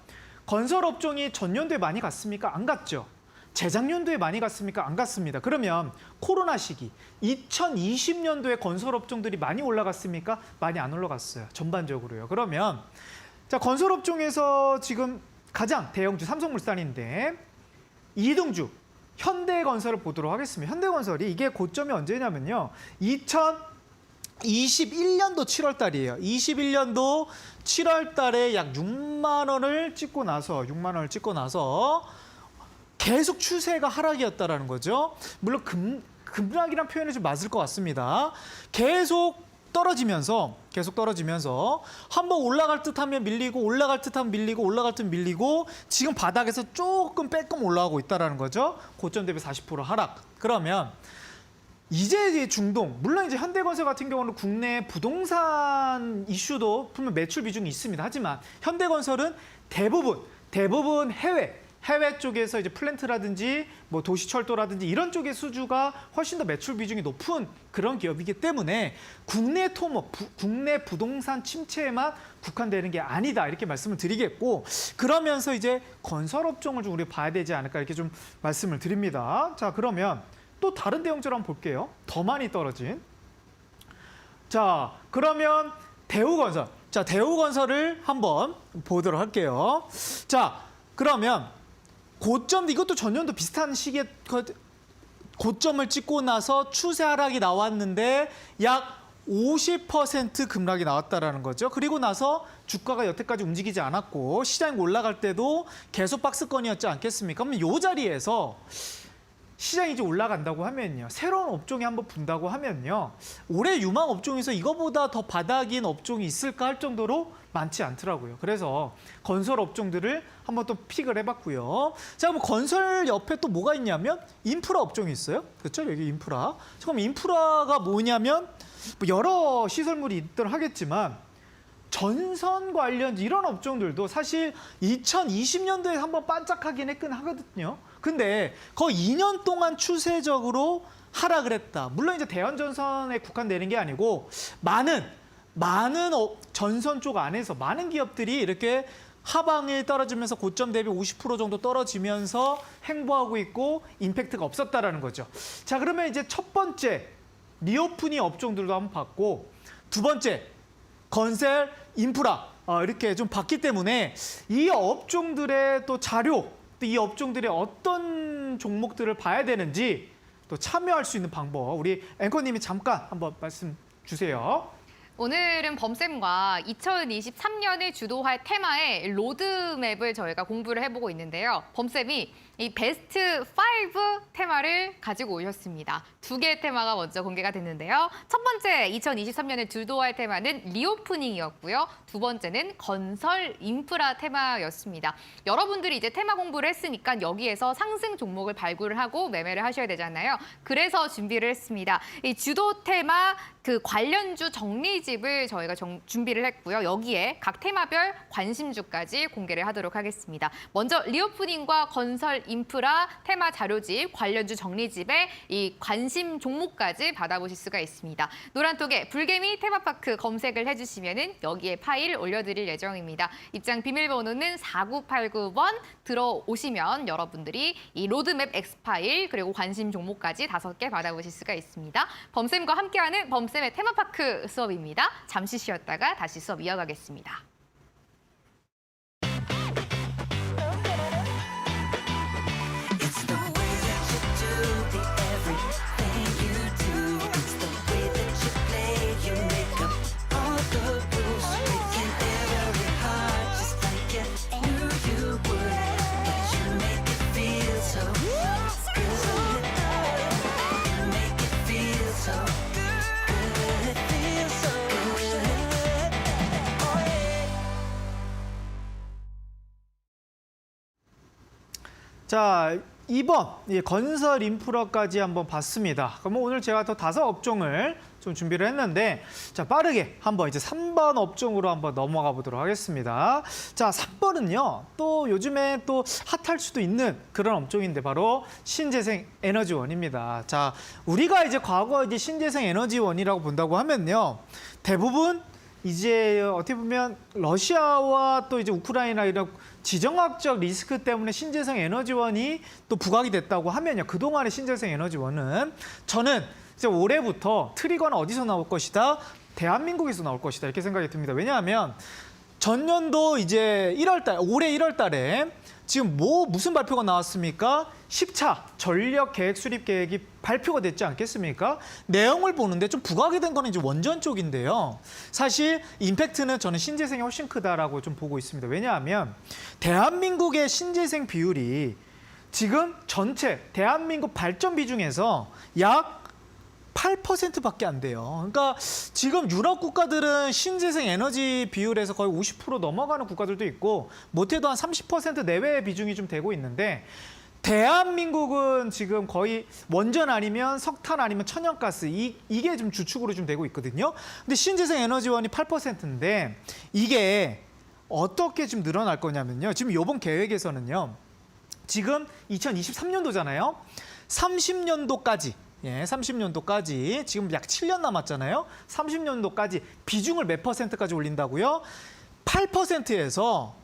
건설 업종이 전년도에 많이 갔습니까? 안 갔죠. 재작년도에 많이 갔습니까? 안 갔습니다. 그러면 코로나 시기 2020년도에 건설 업종들이 많이 올라갔습니까? 많이 안 올라갔어요. 전반적으로요. 그러면 자, 건설 업종에서 지금 가장 대형주 삼성물산인데 2등주 현대건설을 보도록 하겠습니다. 현대건설이 이게 고점이 언제냐면요. 2021년도 7월 달이에요. 21년도 7월 달에 약 6만 원을 찍고 나서 계속 추세가 하락이었다라는 거죠. 물론 급락이라는 표현이 좀 맞을 것 같습니다. 계속 떨어지면서 한번 올라갈 듯하면 밀리고 올라갈 듯하면 밀리고 올라갈 듯 밀리고 지금 바닥에서 조금 빼끔 올라가고 있다라는 거죠. 고점 대비 40% 하락. 그러면 이제 중동, 물론 이제 현대건설 같은 경우는 국내 부동산 이슈도 분명 매출 비중이 있습니다. 하지만 현대건설은 대부분 해외 쪽에서 이제 플랜트라든지 뭐 도시철도라든지 이런 쪽의 수주가 훨씬 더 매출 비중이 높은 그런 기업이기 때문에 국내 토목, 국내 부동산 침체에만 국한되는 게 아니다 이렇게 말씀을 드리겠고, 그러면서 이제 건설업종을 좀 우리가 봐야 되지 않을까 이렇게 좀 말씀을 드립니다. 자, 그러면 또 다른 대형주를 한번 볼게요. 더 많이 떨어진. 자, 그러면 대우건설. 자, 대우건설을 한번 보도록 할게요. 자, 그러면 고점, 이것도 전년도 비슷한 시기에 고점을 찍고 나서 추세 하락이 나왔는데 약 50% 급락이 나왔다라는 거죠. 그리고 나서 주가가 여태까지 움직이지 않았고 시장이 올라갈 때도 계속 박스권이었지 않겠습니까? 그러면 이 자리에서 시장이 이제 올라간다고 하면요, 새로운 업종이 한번 분다고 하면요, 올해 유망 업종에서 이거보다 더 바닥인 업종이 있을까 할 정도로 많지 않더라고요. 그래서 건설 업종들을 한번 또 픽을 해봤고요. 자, 그럼 건설 옆에 또 뭐가 있냐면 인프라 업종이 있어요. 그렇죠? 여기 인프라. 그럼 인프라가 뭐냐면 뭐 여러 시설물이 있더라 하겠지만 전선 관련 이런 업종들도 사실 2020년도에 한번 반짝하긴 했긴 하거든요. 근데 거의 2년 동안 추세적으로 하락을 했다. 물론 이제 대한전선에 국한되는 게 아니고 많은 전선 쪽 안에서 많은 기업들이 이렇게 하방에 떨어지면서 고점 대비 50% 정도 떨어지면서 행보하고 있고 임팩트가 없었다라는 거죠. 자, 그러면 이제 첫 번째 리오프닝 업종들도 한번 봤고, 두 번째 건설 인프라 이렇게 좀 봤기 때문에 이 업종들의 또 자료, 또 이 업종들의 어떤 종목들을 봐야 되는지 또 참여할 수 있는 방법 우리 앵커님이 잠깐 한번 말씀 주세요. 오늘은 범쌤과 2023년을 주도할 테마의 로드맵을 저희가 공부를 해보고 있는데요. 범쌤이 이 베스트 5 테마를 가지고 오셨습니다. 두 개의 테마가 먼저 공개가 됐는데요. 첫 번째 2023년을 주도할 테마는 리오프닝이었고요. 두 번째는 건설 인프라 테마였습니다. 여러분들이 이제 테마 공부를 했으니까 여기에서 상승 종목을 발굴을 하고 매매를 하셔야 되잖아요. 그래서 준비를 했습니다. 이 주도 테마 그 관련주 정리집을 저희가 준비를 했고요. 여기에 각 테마별 관심주까지 공개를 하도록 하겠습니다. 먼저 리오프닝과 건설 인프라 테마 자료집 관련주 정리집에 이 관심 종목까지 받아보실 수가 있습니다. 노란톡에 불개미 테마파크 검색을 해주시면은 여기에 파일 올려드릴 예정입니다. 입장 비밀번호는 4989번 들어오시면 여러분들이 이 로드맵 X파일 그리고 관심 종목까지 5개 받아보실 수가 있습니다. 범쌤과 함께하는 범쌤의 테마파크 수업입니다. 잠시 쉬었다가 다시 수업 이어가겠습니다. 자, 2번 건설 인프라까지 한번 봤습니다. 그러면 오늘 제가 더 5업종을 좀 준비를 했는데, 자, 빠르게 한번 이제 3번 업종으로 한번 넘어가 보도록 하겠습니다. 자, 3번은요, 또 요즘에 또 핫할 수도 있는 그런 업종인데 바로 신재생 에너지원입니다. 자, 우리가 이제 과거 이제 신재생 에너지원이라고 본다고 하면요, 대부분 이제 어떻게 보면 러시아와 또 이제 우크라이나 이런 지정학적 리스크 때문에 신재생 에너지원이 또 부각이 됐다고 하면요, 그동안의 신재생 에너지원은 저는 이제 올해부터 트리거는 어디서 나올 것이다? 대한민국에서 나올 것이다 이렇게 생각이 듭니다. 왜냐하면 전년도 이제 1월달, 올해 1월달에 지금 무슨 발표가 나왔습니까? 10차 전력 계획 수립 계획이 발표가 됐지 않겠습니까? 내용을 보는데 좀 부각이 된 거는 이제 원전 쪽인데요. 사실 임팩트는 저는 신재생이 훨씬 크다라고 좀 보고 있습니다. 왜냐하면 대한민국의 신재생 비율이 지금 전체 대한민국 발전 비중에서 약 8%밖에 안 돼요. 그러니까 지금 유럽 국가들은 신재생 에너지 비율에서 거의 50% 넘어가는 국가들도 있고 못해도 한 30% 내외의 비중이 좀 되고 있는데, 대한민국은 지금 거의 원전 아니면 석탄 아니면 천연가스 이게 좀 주축으로 좀 되고 있거든요. 근데 신재생 에너지원이 8%인데 이게 어떻게 좀 늘어날 거냐면요. 지금 이번 계획에서는요, 지금 2023년도잖아요. 30년도까지 30년도까지 지금 약 7년 남았잖아요. 30년도까지 비중을 몇 %까지 올린다고요? 8%에서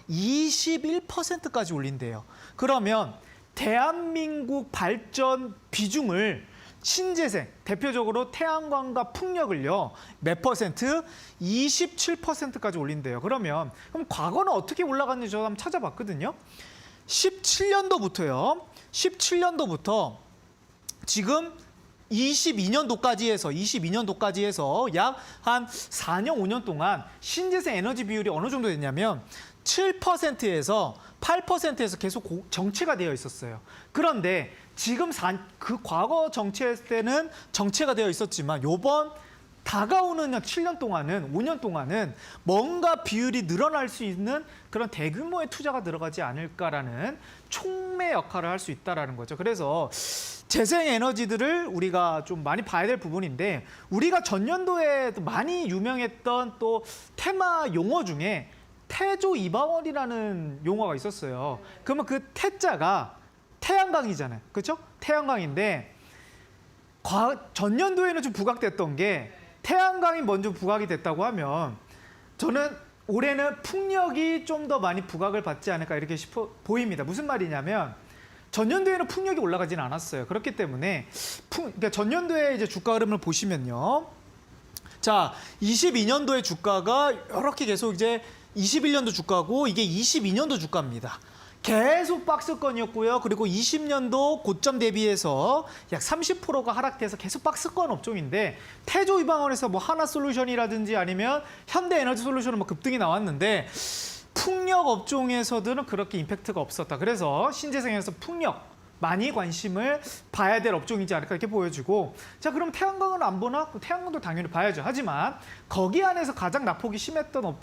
21%까지 올린대요. 그러면 대한민국 발전 비중을 신재생, 대표적으로 태양광과 풍력을요. 몇 %? 27%까지 올린대요. 그럼 과거는 어떻게 올라갔는지 저 한번 찾아봤거든요. 17년도부터 지금 22년도까지 해서 약 한 4년, 5년 동안 신재생 에너지 비율이 어느 정도 됐냐면 7%에서 8%에서 계속 정체가 되어 있었어요. 그런데 지금 그 과거 정체 때는 정체가 되어 있었지만 요번 다가오는 7년 동안은 5년 동안은 뭔가 비율이 늘어날 수 있는 그런 대규모의 투자가 들어가지 않을까라는 촉매 역할을 할 수 있다라는 거죠. 그래서 재생 에너지들을 우리가 좀 많이 봐야 될 부분인데 우리가 전년도에 또 많이 유명했던 또 테마 용어 중에 태조 이방원이라는 용어가 있었어요. 그러면 그 태자가 태양광이잖아요. 그렇죠? 태양광인데 전년도에는 좀 부각됐던 게 태양광이 먼저 부각이 됐다고 하면 저는 올해는 풍력이 좀 더 많이 부각을 받지 않을까 이렇게 보입니다. 무슨 말이냐면 전년도에는 풍력이 올라가진 않았어요. 그렇기 때문에 그러니까 전년도에 이제 주가 흐름을 보시면요. 자, 22년도의 주가가 이렇게 계속 이제 21년도 주가고 이게 22년도 주가입니다. 계속 박스권이었고요. 그리고 20년도 고점 대비해서 약 30%가 하락돼서 계속 박스권 업종인데 태조 이방원에서 뭐 하나솔루션이라든지 아니면 현대에너지솔루션은 뭐 급등이 나왔는데 풍력 업종에서들은 그렇게 임팩트가 없었다. 그래서 신재생에서 풍력 많이 관심을 봐야 될 업종이지 않을까 이렇게 보여지고 자 그럼 태양광은 안 보나? 태양광도 당연히 봐야죠. 하지만 거기 안에서 가장 낙폭이 심했던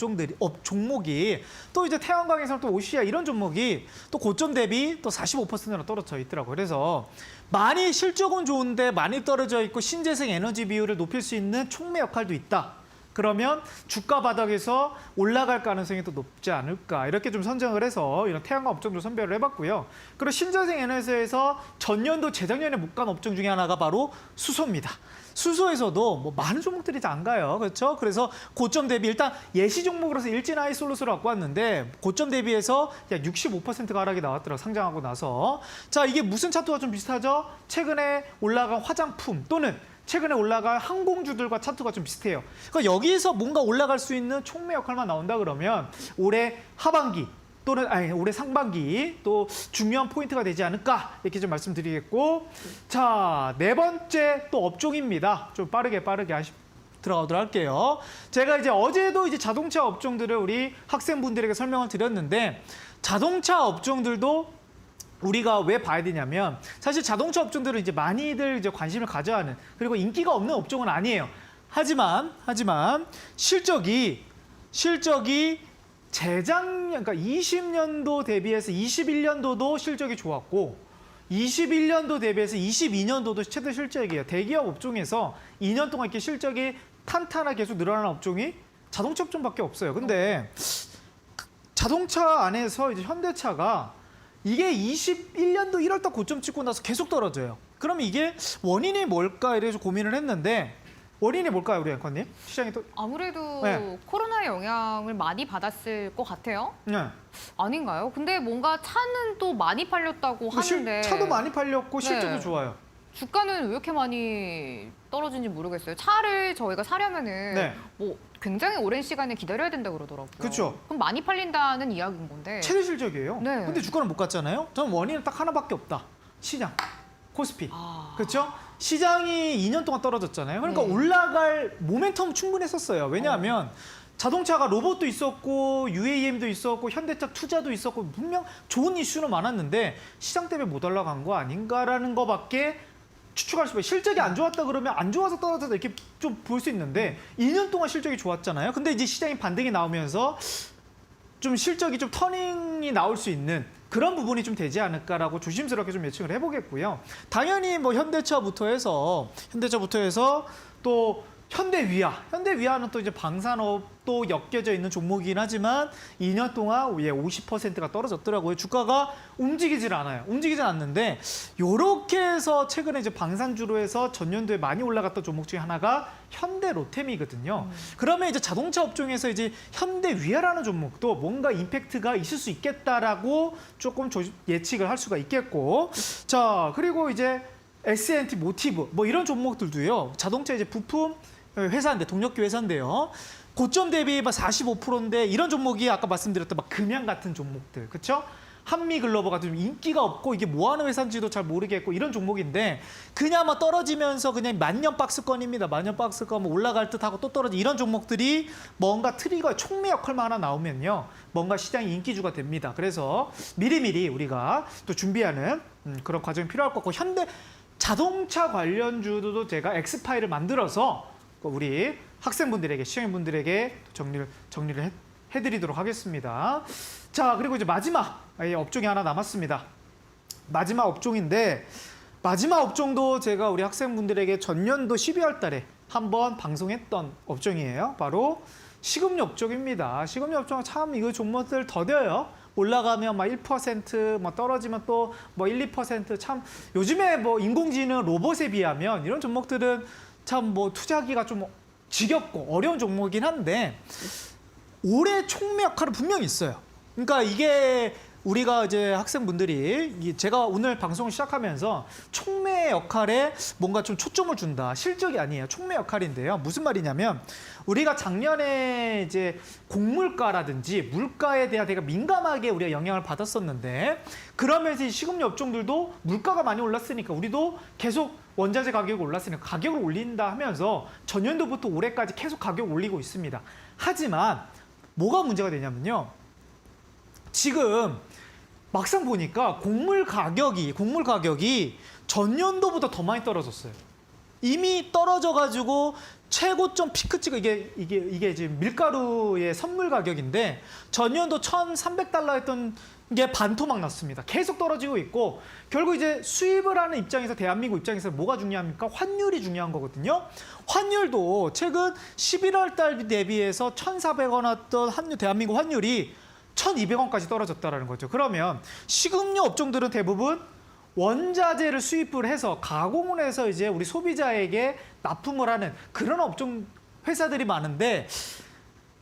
종목이 또 이제 태양광에서 또 OCI 이런 종목이 또 고점 대비 또 45%나 떨어져 있더라고요. 그래서 많이 실적은 좋은데 많이 떨어져 있고 신재생 에너지 비율을 높일 수 있는 촉매 역할도 있다. 그러면 주가 바닥에서 올라갈 가능성이 더 높지 않을까 이렇게 좀 선정을 해서 이런 태양광 업종도 선별을 해봤고요. 그리고 신재생 에너지에서 전년도 재작년에 못 간 업종 중에 하나가 바로 수소입니다. 수소에서도 뭐 많은 종목들이 다 안 가요. 그렇죠? 그래서 고점 대비 일단 예시 종목으로서 일진하이솔루스를 갖고 왔는데 고점 대비해서 약 65%가 하락이 나왔더라고요. 상장하고 나서. 자, 이게 무슨 차트와 좀 비슷하죠? 최근에 올라간 화장품 또는 최근에 올라간 항공주들과 차트가 좀 비슷해요. 그러니까 여기에서 뭔가 올라갈 수 있는 촉매 역할만 나온다 그러면 올해 하반기 또는 올해 상반기 또 중요한 포인트가 되지 않을까 이렇게 좀 말씀드리겠고 자, 네 번째 또 업종입니다. 좀 빠르게 들어가도록 할게요. 제가 이제 어제도 이제 자동차 업종들을 우리 학생분들에게 설명을 드렸는데 자동차 업종들도 우리가 왜 봐야 되냐면 사실 자동차 업종들은 이제 많이들 이제 관심을 가져야 하는 그리고 인기가 없는 업종은 아니에요. 하지만 실적이 재작년 그러니까 20년도 대비해서 21년도도 실적이 좋았고 21년도 대비해서 22년도도 최대 실적이에요. 대기업 업종에서 2년 동안 이렇게 실적이 탄탄하게 계속 늘어나는 업종이 자동차 업종밖에 없어요. 근데 자동차 안에서 이제 현대차가 이게 21년도 1월달 고점 찍고 나서 계속 떨어져요. 그럼 이게 원인이 뭘까 이래서 고민을 했는데 원인이 뭘까요, 우리 앵커님? 시장이 또 아무래도 네. 코로나의 영향을 많이 받았을 것 같아요. 네. 아닌가요? 근데 뭔가 차는 또 많이 팔렸다고 하는데 차도 많이 팔렸고 실적도 네. 좋아요. 주가는 왜 이렇게 많이 떨어진지 모르겠어요. 차를 저희가 사려면은 네. 뭐 굉장히 오랜 시간을 기다려야 된다 그러더라고요. 그렇죠. 그럼 많이 팔린다는 이야기인 건데. 최대 실적이에요. 네. 근데 주가는 못 갔잖아요. 저는 원인은 딱 하나밖에 없다. 시장, 코스피. 그렇죠? 시장이 2년 동안 떨어졌잖아요. 그러니까 네. 올라갈 모멘텀 충분했었어요. 왜냐하면 자동차가 로봇도 있었고 UAM도 있었고 현대차 투자도 있었고 분명 좋은 이슈는 많았는데 시장 때문에 못 올라간 거 아닌가라는 거밖에 추측할 수 없어요. 실적이 안 좋았다 그러면 안 좋아서 떨어졌다 이렇게 좀 볼 수 있는데 2년 동안 실적이 좋았잖아요. 근데 이제 시장이 반등이 나오면서 좀 실적이 좀 터닝이 나올 수 있는 그런 부분이 좀 되지 않을까라고 조심스럽게 좀 예측을 해보겠고요. 당연히 뭐 현대차부터 해서 또 현대위아는 또 이제 방산업도 엮여져 있는 종목이긴 하지만 2년 동안 50%가 떨어졌더라고요. 주가가 움직이질 않아요. 움직이질 않는데 요렇게 해서 최근에 이제 방산주로 해서 전년도에 많이 올라갔던 종목 중에 하나가 현대로템이거든요. 그러면 이제 자동차 업종에서 이제 현대위아라는 종목도 뭔가 임팩트가 있을 수 있겠다라고 조금 예측을 할 수가 있겠고, 자 그리고 이제 S&T 모티브 뭐 이런 종목들도요. 자동차 이제 부품 회사인데 동력기 회사인데요. 고점 대비 45%인데 이런 종목이 아까 말씀드렸던 막 금양 같은 종목들, 그렇죠? 한미글로버가 좀 인기가 없고 이게 뭐 하는 회사인지도 잘 모르겠고 이런 종목인데 그냥 막 떨어지면서 그냥 만년 박스권입니다. 만년 박스권 뭐 올라갈 듯하고 또 떨어지 이런 종목들이 뭔가 트리거 촉매 역할만 하나 나오면요. 뭔가 시장이 인기주가 됩니다. 그래서 미리미리 우리가 또 준비하는 그런 과정이 필요할 것 같고 현대 자동차 관련주도 제가 엑스파일을 만들어서 우리 학생분들에게 시청자분들에게 정리를 해드리도록 하겠습니다. 자 그리고 이제 마지막 업종이 하나 남았습니다. 마지막 업종인데 마지막 업종도 제가 우리 학생분들에게 전년도 12월 달에 한번 방송했던 업종이에요. 바로 식음료 업종입니다. 식음료 업종은 참 이거 종목들 더뎌요. 올라가면 막 1%, 뭐 떨어지면 또 뭐 1, 2%. 참 요즘에 뭐 인공지능 로봇에 비하면 이런 종목들은 참 뭐 투자하기가 좀 지겹고 어려운 종목이긴 한데 올해 촉매 역할은 분명히 있어요. 그러니까 이게 우리가 이제 학생분들이 제가 오늘 방송을 시작하면서 촉매 역할에 뭔가 좀 초점을 준다. 실적이 아니에요. 촉매 역할인데요. 무슨 말이냐면 우리가 작년에 이제 곡물가라든지 물가에 대한 되게 민감하게 우리가 영향을 받았었는데 그러면서 이 식음료 업종들도 물가가 많이 올랐으니까 우리도 계속 원자재 가격이 올랐으니까 가격을 올린다 하면서 전년도부터 올해까지 계속 가격 올리고 있습니다. 하지만 뭐가 문제가 되냐면요. 지금 막상 보니까 곡물 가격이 전년도보다 더 많이 떨어졌어요. 이미 떨어져가지고 최고점 피크 찍어 이게 지금 밀가루의 선물 가격인데 전년도 1,300달러 했던 게 반토막 났습니다. 계속 떨어지고 있고 결국 이제 수입을 하는 입장에서 대한민국 입장에서 뭐가 중요합니까? 환율이 중요한 거거든요. 환율도 최근 11월 달 대비해서 1,400원 왔던 대한민국 환율이 1,200원까지 떨어졌다는 거죠. 그러면 식음료 업종들은 대부분 원자재를 수입을 해서 가공을 해서 이제 우리 소비자에게 납품을 하는 그런 업종 회사들이 많은데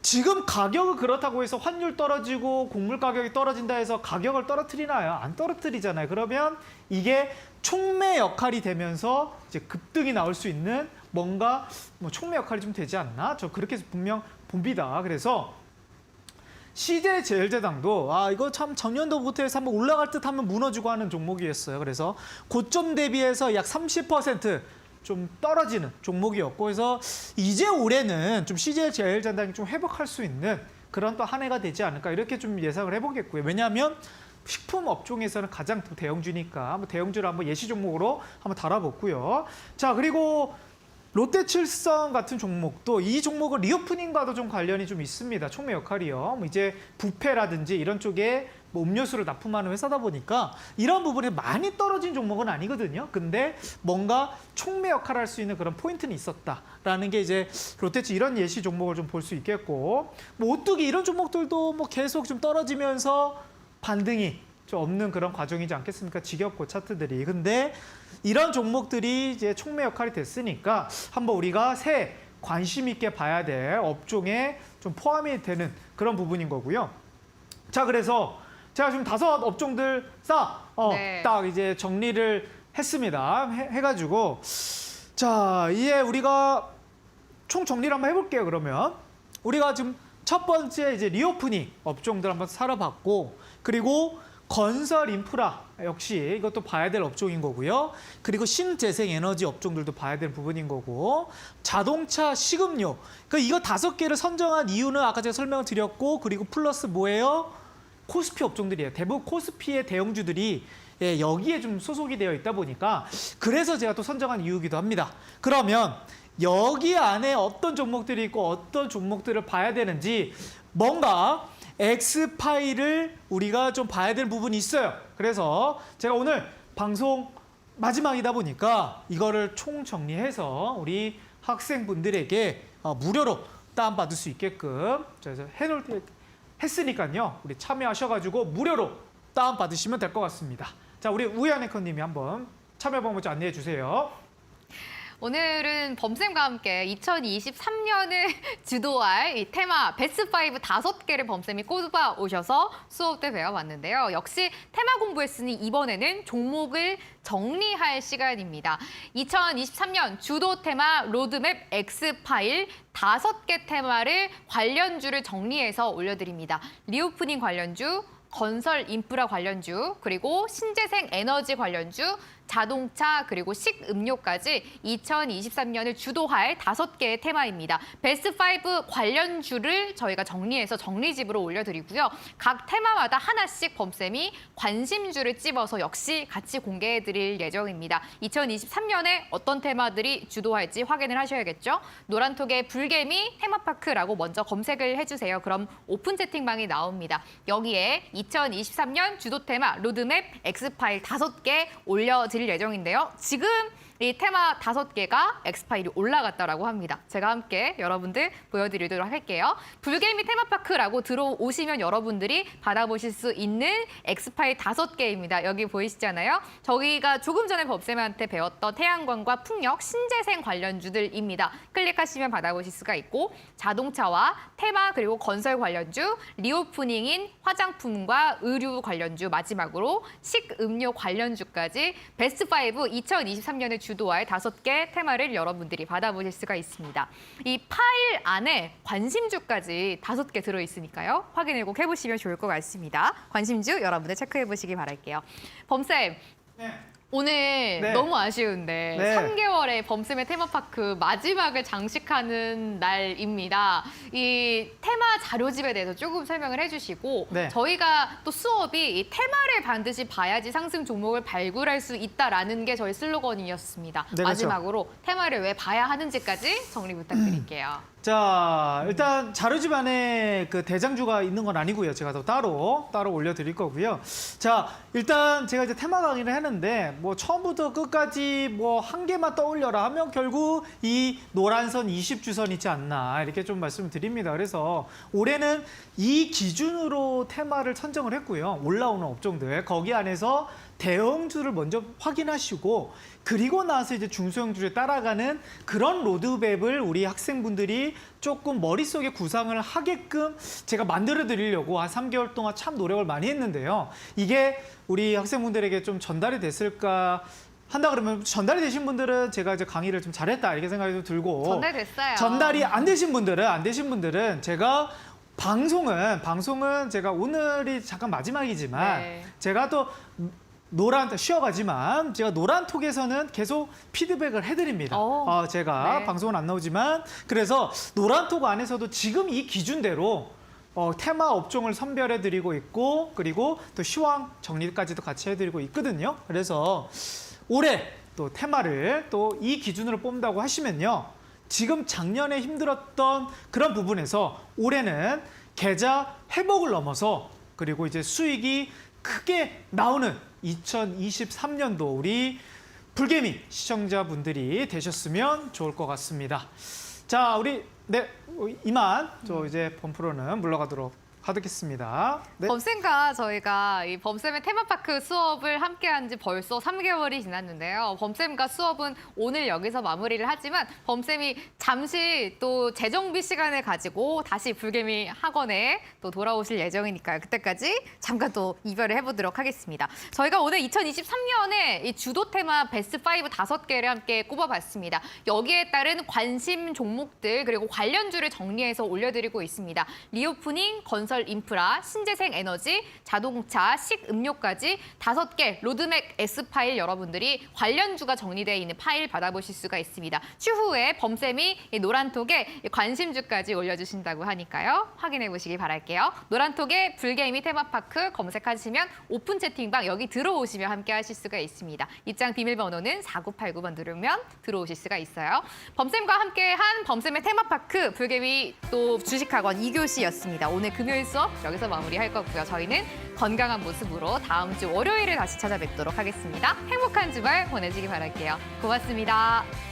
지금 가격은 그렇다고 해서 환율 떨어지고 곡물 가격이 떨어진다 해서 가격을 떨어뜨리나요? 안 떨어뜨리잖아요. 그러면 이게 촉매 역할이 되면서 이제 급등이 나올 수 있는 뭔가 뭐 촉매 역할이 좀 되지 않나? 저 그렇게 분명 봅니다. 그래서 CJ제일제당도 이거 참 작년도부터 해서 한번 올라갈 듯 하면 무너지고 하는 종목이었어요. 그래서 고점 대비해서 약 30% 좀 떨어지는 종목이었고 그래서 이제 올해는 좀 CJ제일제당이 좀 회복할 수 있는 그런 또 한 해가 되지 않을까 이렇게 좀 예상을 해보겠고요. 왜냐하면 식품 업종에서는 가장 대형주니까 한번 대형주를 한번 예시 종목으로 한번 달아봤고요. 자 그리고 롯데칠성 같은 종목도 이 종목은 리오프닝과도 좀 관련이 좀 있습니다. 촉매 역할이요. 뭐 이제 뷔페라든지 이런 쪽에 뭐 음료수를 납품하는 회사다 보니까 이런 부분에 많이 떨어진 종목은 아니거든요. 근데 뭔가 촉매 역할을 할 수 있는 그런 포인트는 있었다라는 게 이제 롯데치 이런 예시 종목을 좀 볼 수 있겠고 뭐 오뚜기 이런 종목들도 뭐 계속 좀 떨어지면서 반등이 좀 없는 그런 과정이지 않겠습니까? 지겹고 차트들이. 근데 이런 종목들이 이제 촉매 역할이 됐으니까 한번 우리가 새해 관심 있게 봐야 될 업종에 좀 포함이 되는 그런 부분인 거고요. 자, 그래서 제가 지금 5 업종들 딱 이제 정리를 했습니다. 해가지고 자, 이제 우리가 총 정리를 한번 해볼게요. 그러면 우리가 지금 첫 번째 이제 리오프닝 업종들 한번 살아봤고 그리고 건설 인프라 역시 이것도 봐야 될 업종인 거고요. 그리고 신재생 에너지 업종들도 봐야 될 부분인 거고 자동차, 식음료. 그러니까 이거 5개를 선정한 이유는 아까 제가 설명을 드렸고 그리고 플러스 뭐예요? 코스피 업종들이에요. 대부분 코스피의 대형주들이 여기에 좀 소속이 되어 있다 보니까 그래서 제가 또 선정한 이유이기도 합니다. 그러면 여기 안에 어떤 종목들이 있고 어떤 종목들을 봐야 되는지 뭔가 X파일을 우리가 좀 봐야 될 부분이 있어요. 그래서 제가 오늘 방송 마지막이다 보니까 이거를 총 정리해서 우리 학생분들에게 무료로 다운받을 수 있게끔 그래서 했으니까요. 우리 참여하셔가지고 무료로 다운받으시면 될 것 같습니다. 자, 우리 우현 앵커님이 한번 참여 방법 좀 안내해 주세요. 오늘은 범쌤과 함께 2023년을 주도할 이 테마 베스트 5 5개를 범쌤이 꼽아 오셔서 수업 때 배워봤는데요. 역시 테마 공부했으니 이번에는 종목을 정리할 시간입니다. 2023년 주도 테마 로드맵 X 파일 5개 테마를 관련주를 정리해서 올려드립니다. 리오프닝 관련주, 건설 인프라 관련주, 그리고 신재생 에너지 관련주, 자동차 그리고 식음료까지 2023년을 주도할 5개의 테마입니다. 베스트 5 관련주를 저희가 정리해서 정리집으로 올려드리고요. 각 테마마다 하나씩 범쌤이 관심주를 찝어서 역시 같이 공개해드릴 예정입니다. 2023년에 어떤 테마들이 주도할지 확인을 하셔야겠죠. 노란톡에 불개미 테마파크라고 먼저 검색을 해주세요. 그럼 오픈 채팅방이 나옵니다. 여기에 2023년 주도 테마 로드맵 X파일 5개 올려드릴 예정인데요. 지금 이 테마 5개가 X파일이 올라갔다라고 합니다. 제가 함께 여러분들 보여드리도록 할게요. 불개미 테마파크라고 들어오시면 여러분들이 받아보실 수 있는 X파일 5개입니다. 여기 보이시잖아요. 저희가 조금 전에 법쌤한테 배웠던 태양광과 풍력, 신재생 관련주들입니다. 클릭하시면 받아보실 수가 있고 자동차와 테마 그리고 건설 관련주, 리오프닝인 화장품과 의류 관련주, 마지막으로 식음료 관련주까지 베스트 5 2023년을 주도할 5개 테마를 여러분들이 받아보실 수가 있습니다. 이 파일 안에 관심주까지 5개 들어있으니까요. 확인을 꼭 해보시면 좋을 것 같습니다. 관심주 여러분들 체크해보시기 바랄게요. 범쌤. 네. 오늘 네. 너무 아쉬운데 네. 3개월의 범쌤의 테마파크 마지막을 장식하는 날입니다. 이 테마 자료집에 대해서 조금 설명을 해주시고 네. 저희가 또 수업이 이 테마를 반드시 봐야지 상승 종목을 발굴할 수 있다라는 게 저희 슬로건이었습니다. 네, 그렇죠. 마지막으로 테마를 왜 봐야 하는지까지 정리 부탁드릴게요. 자, 일단 자료집 안에 그 대장주가 있는 건 아니고요. 제가 또 따로 올려드릴 거고요. 자, 일단 제가 이제 테마 강의를 했는데 뭐 처음부터 끝까지 뭐 한 개만 떠올려라 하면 결국 이 노란선 20주선 있지 않나 이렇게 좀 말씀드립니다. 그래서 올해는 이 기준으로 테마를 선정을 했고요. 올라오는 업종들 거기 안에서 대형주를 먼저 확인하시고 그리고 나서 이제 중소형주를 따라가는 그런 로드맵을 우리 학생분들이 조금 머릿속에 구상을 하게끔 제가 만들어 드리려고 한 3개월 동안 참 노력을 많이 했는데요. 이게 우리 학생분들에게 좀 전달이 됐을까 한다 그러면 전달이 되신 분들은 제가 이제 강의를 좀 잘했다 이렇게 생각이 좀 들고 전달됐어요. 전달이 안 되신 분들은 제가 방송은 제가 오늘이 잠깐 마지막이지만 네. 제가 또 쉬어가지만 제가 노란톡에서는 계속 피드백을 해드립니다. 제가 네. 방송은 안 나오지만 그래서 노란톡 안에서도 지금 이 기준대로 테마 업종을 선별해드리고 있고 그리고 또 시황 정리까지도 같이 해드리고 있거든요. 그래서 올해 또 테마를 또 이 기준으로 뽑는다고 하시면요. 지금 작년에 힘들었던 그런 부분에서 올해는 계좌 회복을 넘어서 그리고 이제 수익이 크게 나오는 2023년도 우리 불개미 시청자분들이 되셨으면 좋을 것 같습니다. 자, 우리 이만 저 이제 범프로는 물러가도록 하겠습니다. 네. 범쌤과 저희가 이 범쌤의 테마파크 수업을 함께한 지 벌써 3개월이 지났는데요. 범쌤과 수업은 오늘 여기서 마무리를 하지만 범쌤이 잠시 또 재정비 시간을 가지고 다시 불개미 학원에 또 돌아오실 예정이니까요. 그때까지 잠깐 또 이별을 해보도록 하겠습니다. 저희가 오늘 2023년에 이 주도 테마 베스트 5 5개를 함께 꼽아봤습니다. 여기에 따른 관심 종목들 그리고 관련주를 정리해서 올려드리고 있습니다. 리오프닝, 건설 인프라, 신재생 에너지, 자동차, 식음료까지 5개 로드맵 S파일 여러분들이 관련주가 정리되어 있는 파일 받아보실 수가 있습니다. 추후에 범쌤이 이 노란톡에 관심주까지 올려주신다고 하니까요. 확인해 보시기 바랄게요. 노란톡에 불개미 테마파크 검색하시면 오픈 채팅방 여기 들어오시면 함께 하실 수가 있습니다. 입장 비밀번호는 4989번 누르면 들어오실 수가 있어요. 범쌤과 함께한 범쌤의 테마파크 불개미 또 주식학원 2교시였습니다. 오늘 금요일 수업 여기서 마무리할 거고요. 저희는 건강한 모습으로 다음 주 월요일에 다시 찾아뵙도록 하겠습니다. 행복한 주말 보내시기 바랄게요. 고맙습니다.